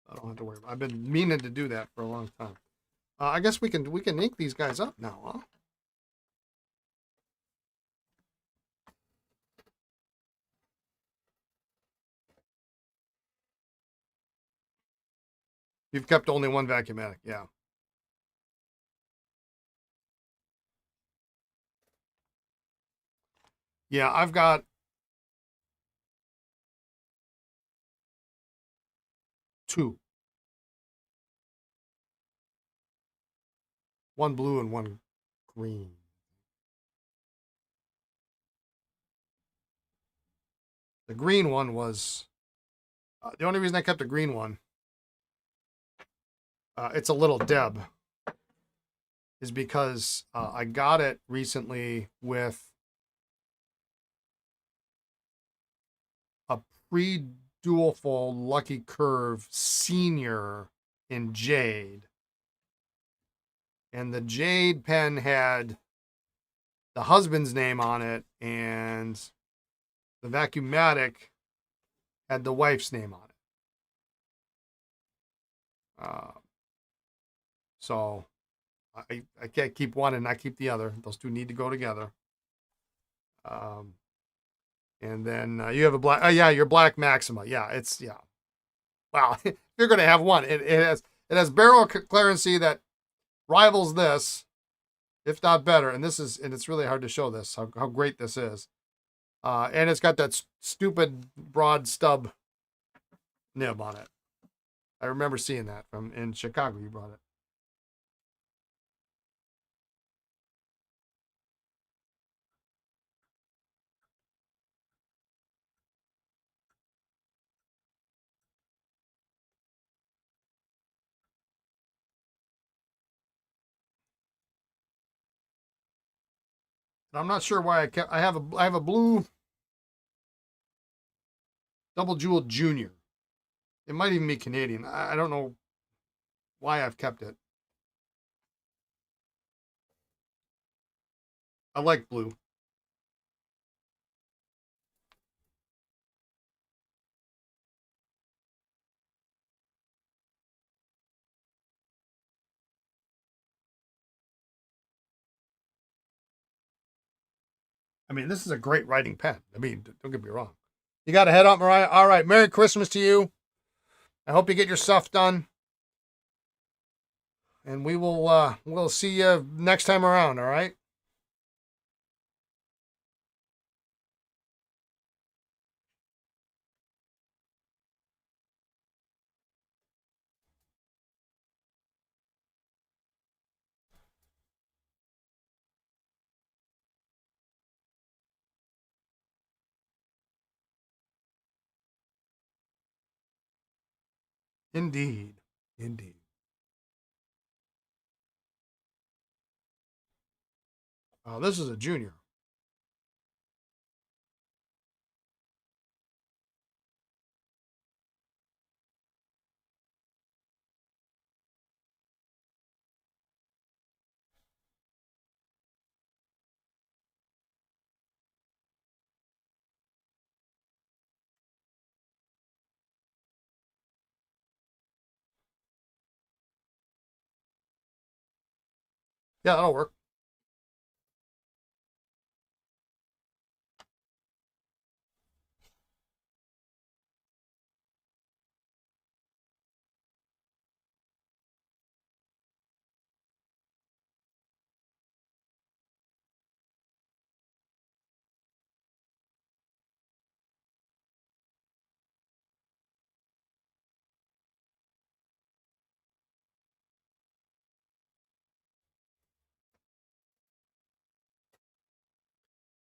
I don't have to worry about it. I've been meaning to do that for a long time. I guess we can ink these guys up now, huh? You've kept only one vacuumatic, yeah. Yeah, I've got two. One blue and one green. The green one was the only reason I kept a green one. It's a little Deb, is because I got it recently with a pre-dual fold Lucky Curve Senior in jade, and the jade pen had the husband's name on it, and the Vacuumatic had the wife's name on it. So I can't keep one and not keep the other. Those two need to go together. And then you have a black. Oh yeah, your black Maxima. Yeah, it's yeah. Wow, if you're gonna have one, it has barrel clearancy that rivals this, if not better. And it's really hard to show this how great this is. And it's got that stupid broad stub nib on it. I remember seeing that from in Chicago. You brought it. And I'm not sure why I have a blue double jewel junior. It might even be Canadian. I don't know why I've kept it. I like blue. I mean, this is a great writing pen. I mean, don't get me wrong. You got to head up, Mariah. All right. Merry Christmas to you. I hope you get your stuff done. And we'll see you next time around, all right? Indeed. Indeed. This is a junior. Yeah, that'll work.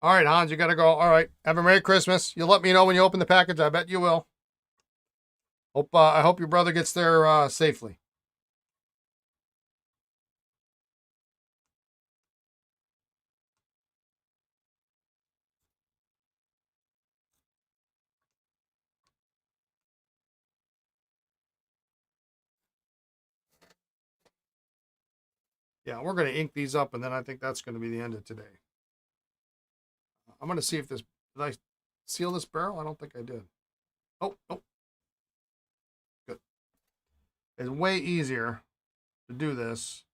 All right, Hans, you got to go. All right. Have a Merry Christmas. You'll let me know when you open the package. I bet you will. I hope your brother gets there safely. Yeah, we're going to ink these up, and then I think that's going to be the end of today. I'm going to see if this, did I seal this barrel? I don't think I did. Oh, oh. Good. It's way easier to do this.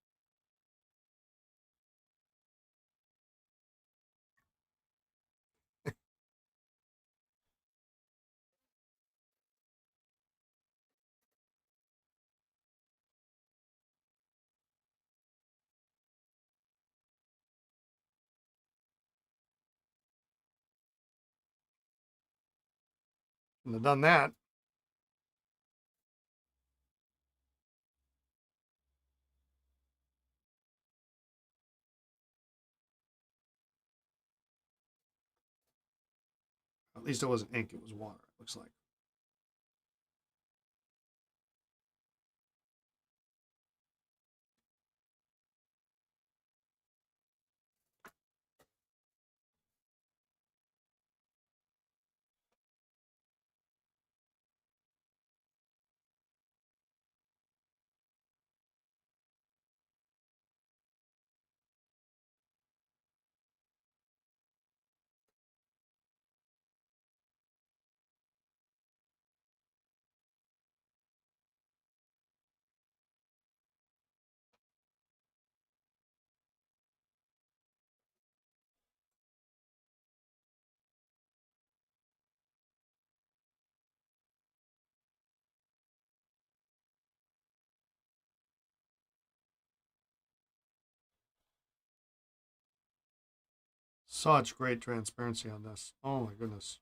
And I've done that. At least it wasn't ink, it was water, it looks like. Such great transparency on this. Oh my goodness.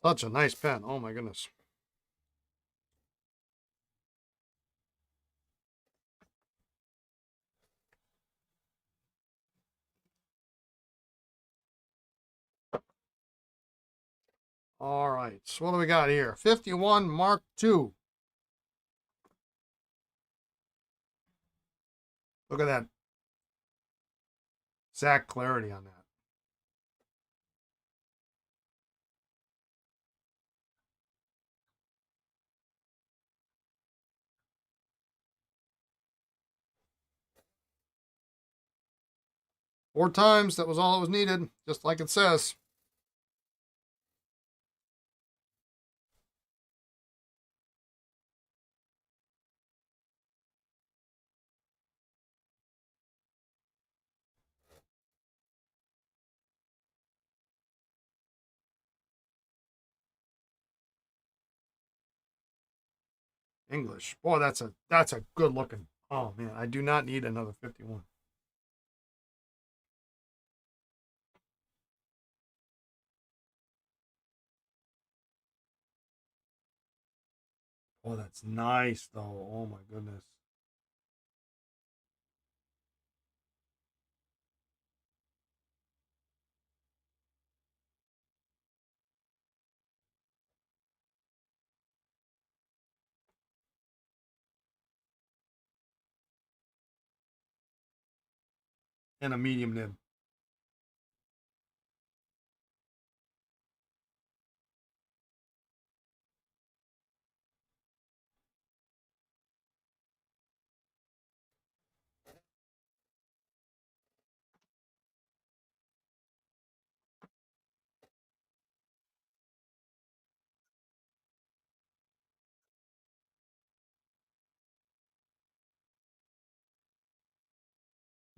Such a nice pen. Oh my goodness. All right. So what do we got here? 51 Mark II. Look at that exact clarity on that. Four times. That was all it was needed, just like it says. English. Boy, that's a good looking. Oh man, I do not need another 51. Oh, that's nice though. Oh my goodness. And a medium nib.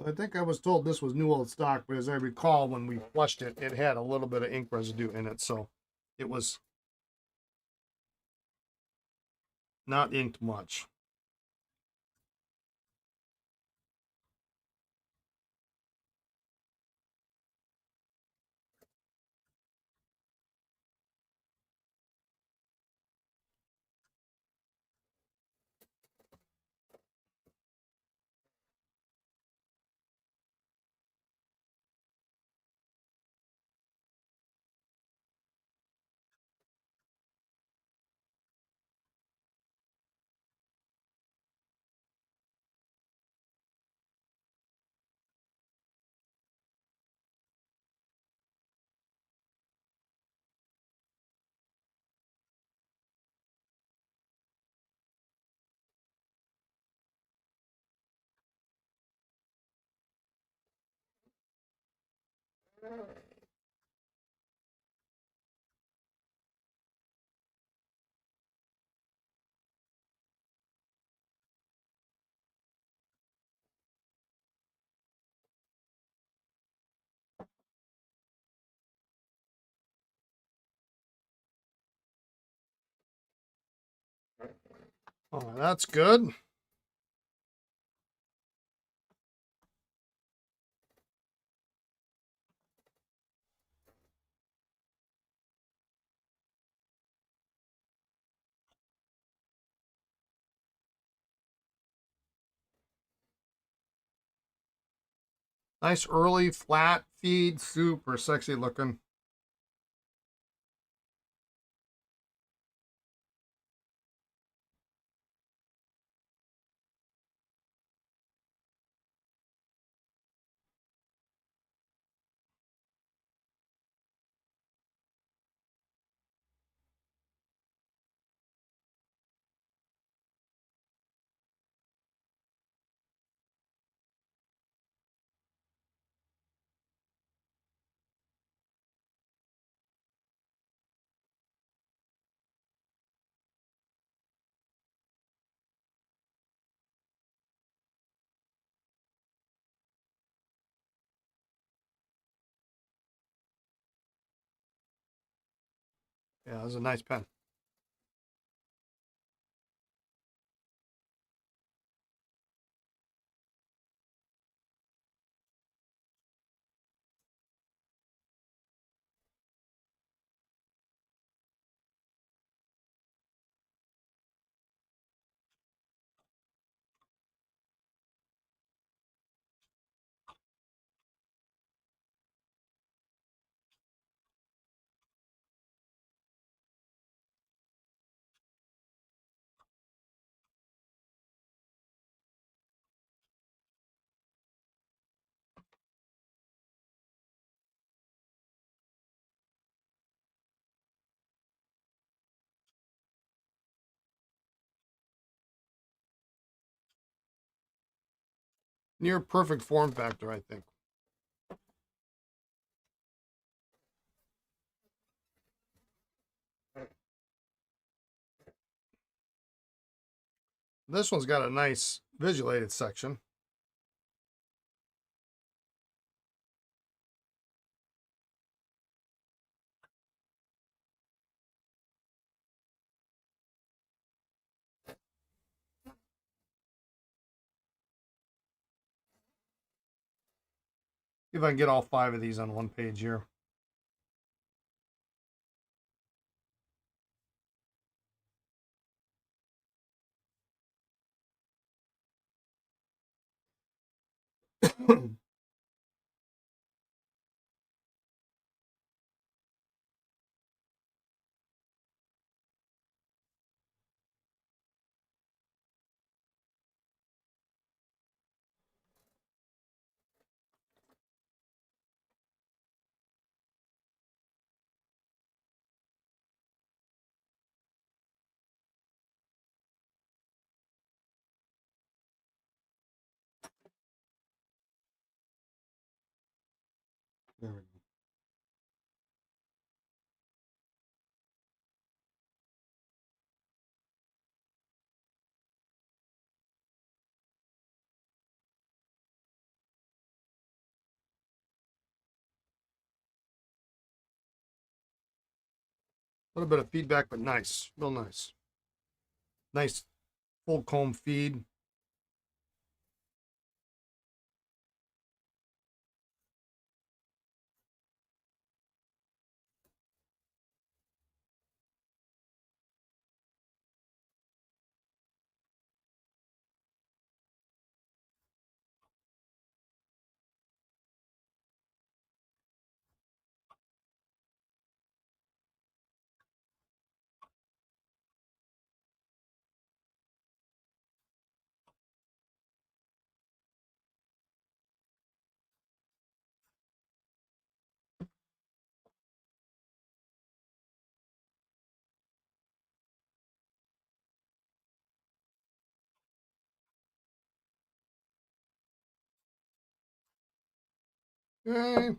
I think I was told this was new old stock, but as I recall, when we flushed it, it had a little bit of ink residue in it, so it was not inked much. Oh, that's good. Nice early flat feed, super sexy looking. Yeah, that's a nice pen. Near perfect form factor, I think. This one's got a nice visualated section. See if I can get all 5 of these on one page here. There we go. A little bit of feedback, but nice. Real nice. Nice full comb feed. Okay.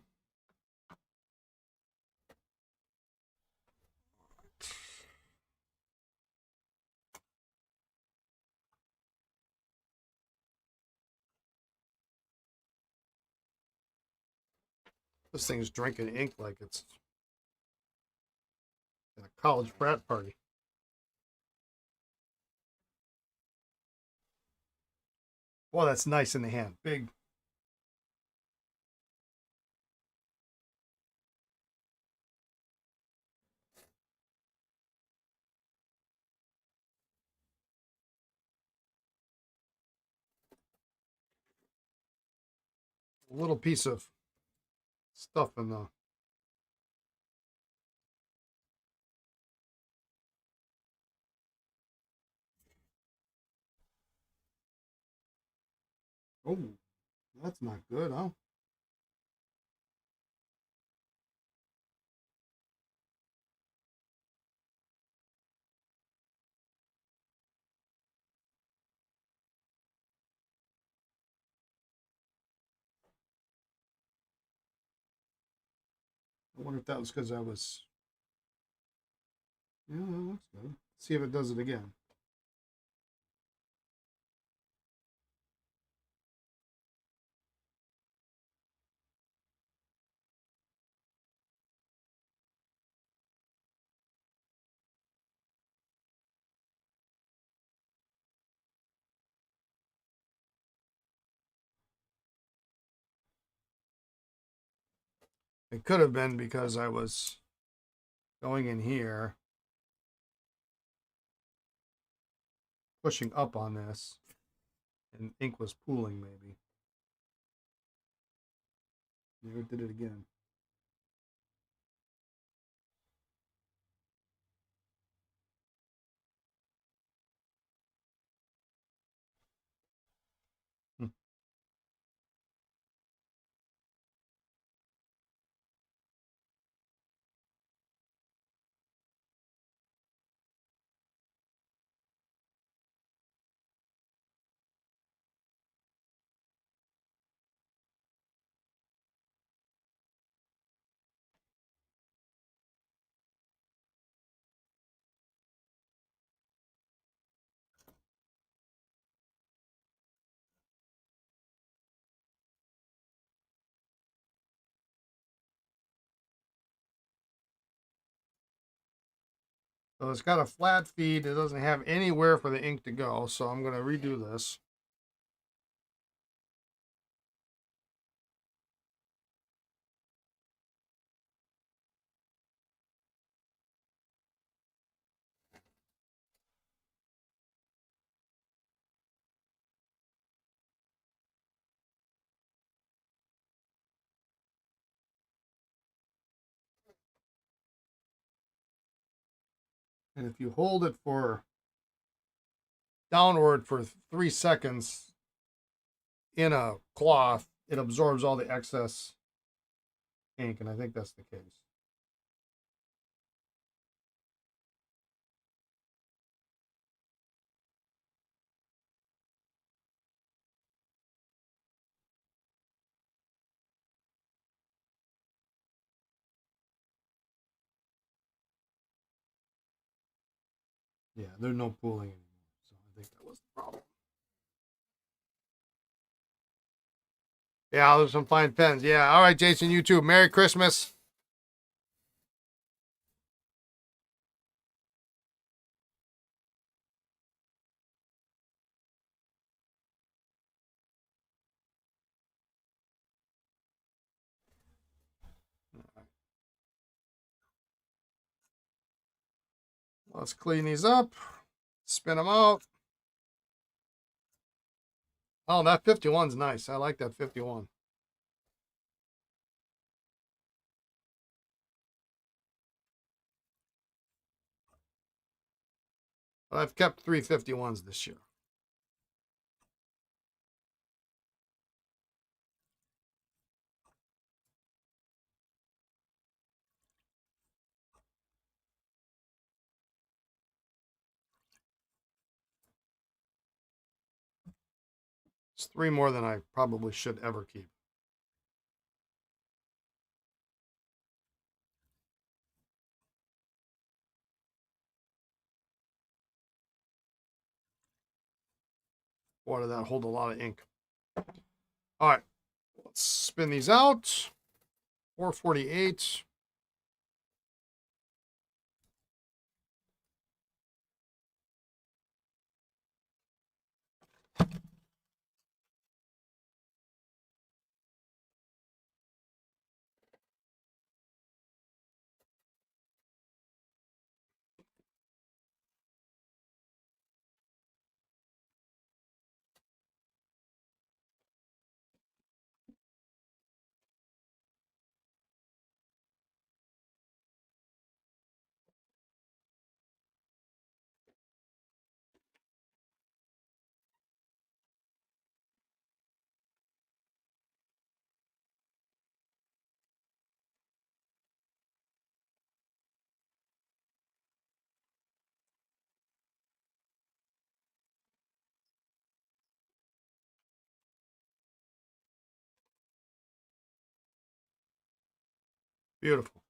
This thing's drinking ink like it's at a college frat party. Well, that's nice in the hand. Big. Little piece of stuff in the. Oh, that's not good, huh? I wonder if that was because I was. Yeah, that looks good. See if it does it again. It could have been because I was going in here, pushing up on this, and ink was pooling maybe. There it did it again. Hmm. So it's got a flat feed. It doesn't have anywhere for the ink to go. So I'm going to redo this. And if you hold it for downward for 3 seconds in a cloth, it absorbs all the excess ink. And I think that's the case. Yeah, there's no pooling anymore. So I think that was the problem. Yeah, there's some fine pens. Yeah. All right, Jason, you too. Merry Christmas. Let's clean these up. Spin them out. Oh, that 51's nice. I like that 51. But I've kept 351s this year. It's 3 more than I probably should ever keep. Boy, did that hold a lot of ink. All right, let's spin these out. 448. Beautiful.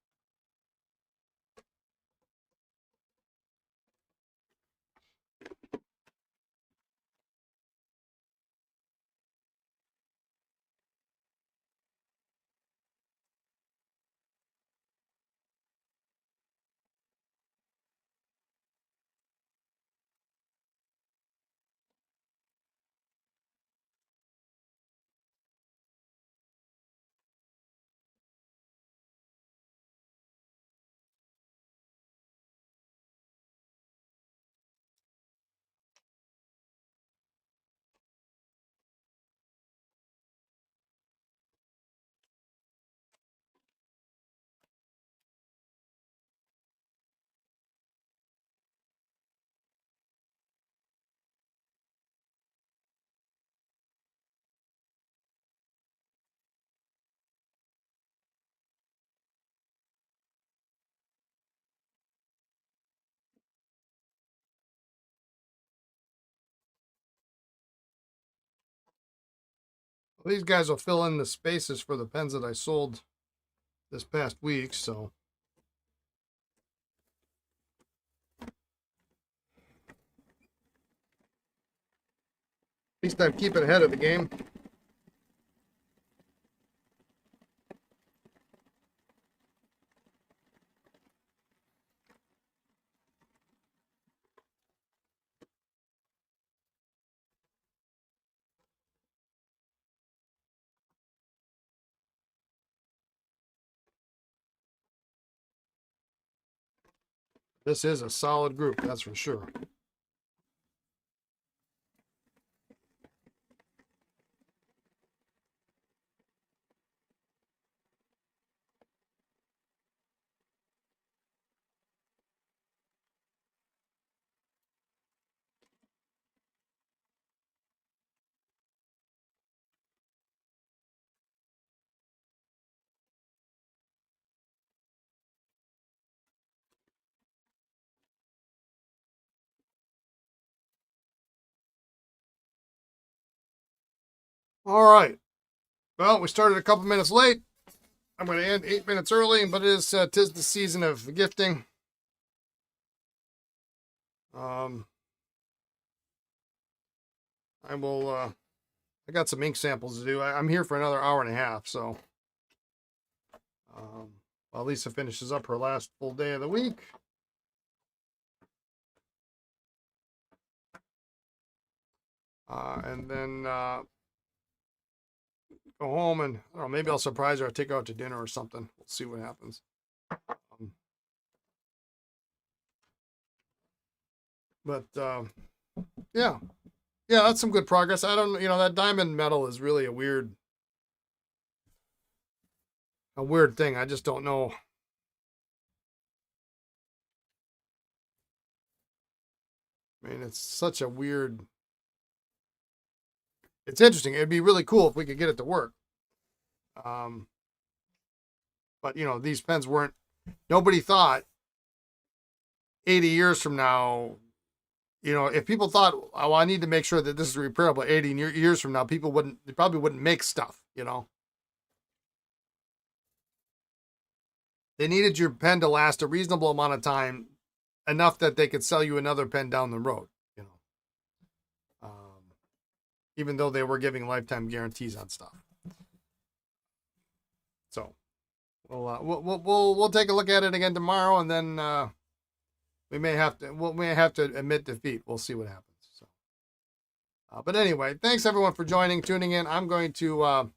Well, these guys will fill in the spaces for the pens that I sold this past week, so at least I'm keeping ahead of the game. This is a solid group, that's for sure. All right. Well, we started a couple minutes late. I'm going to end 8 minutes early, but it is tis the season of gifting. I will, I got some ink samples to do. I'm here for another hour and a half, so while Lisa finishes up her last full day of the week. And then go home and, I don't know, maybe I'll surprise her. I'll take her out to dinner or something. We'll see what happens. But yeah, that's some good progress. I don't, that diamond metal is really a weird thing. I just don't know. I mean, it's such a weird. It's interesting. It'd be really cool if we could get it to work. But these pens weren't. Nobody thought 80 years from now. If people thought, oh, I need to make sure that this is repairable 80 years from now, they probably wouldn't make stuff, They needed your pen to last a reasonable amount of time, enough that they could sell you another pen down the road, even though they were giving lifetime guarantees on stuff. So we'll take a look at it again tomorrow, and then we may have to admit defeat. We'll see what happens. So, but anyway, thanks everyone for tuning in. I'm going to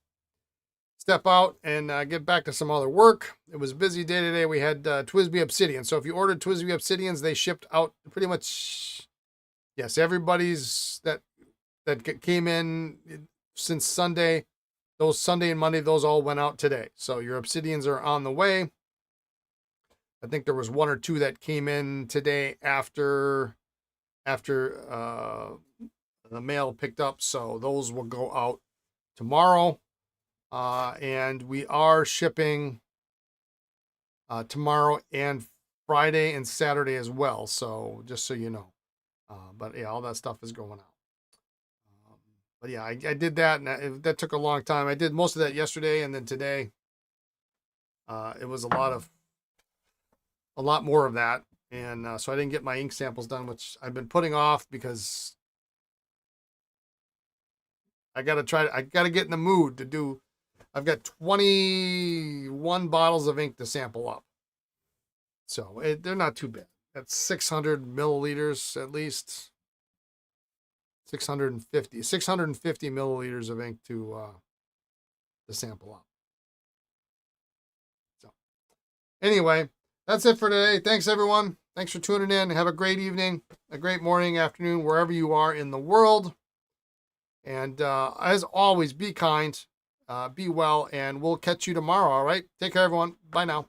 step out and get back to some other work. It was a busy day today. We had TWSBI Obsidian. So if you ordered TWSBI Obsidians, they shipped out pretty much. Yes, everybody's that came in since Sunday. Those Sunday and Monday, those all went out today. So your Obsidians are on the way. I think there was one or two that came in today after the mail picked up. So those will go out tomorrow. And we are shipping tomorrow and Friday and Saturday as well. So just so you know. But yeah, all that stuff is going out. But yeah, I did that, and that took a long time. I did most of that yesterday, and then today, it was a lot more of that, and so I didn't get my ink samples done, which I've been putting off because I got to get in the mood to do. I've got 21 bottles of ink to sample up, so they're not too bad. That's 600 milliliters at least. 650 milliliters of ink to sample up. So anyway, that's it for today. Thanks everyone. Thanks for tuning in. Have a great evening, a great morning, afternoon, wherever you are in the world. And as always, be kind, be well, and we'll catch you tomorrow. All right. Take care, everyone. Bye now.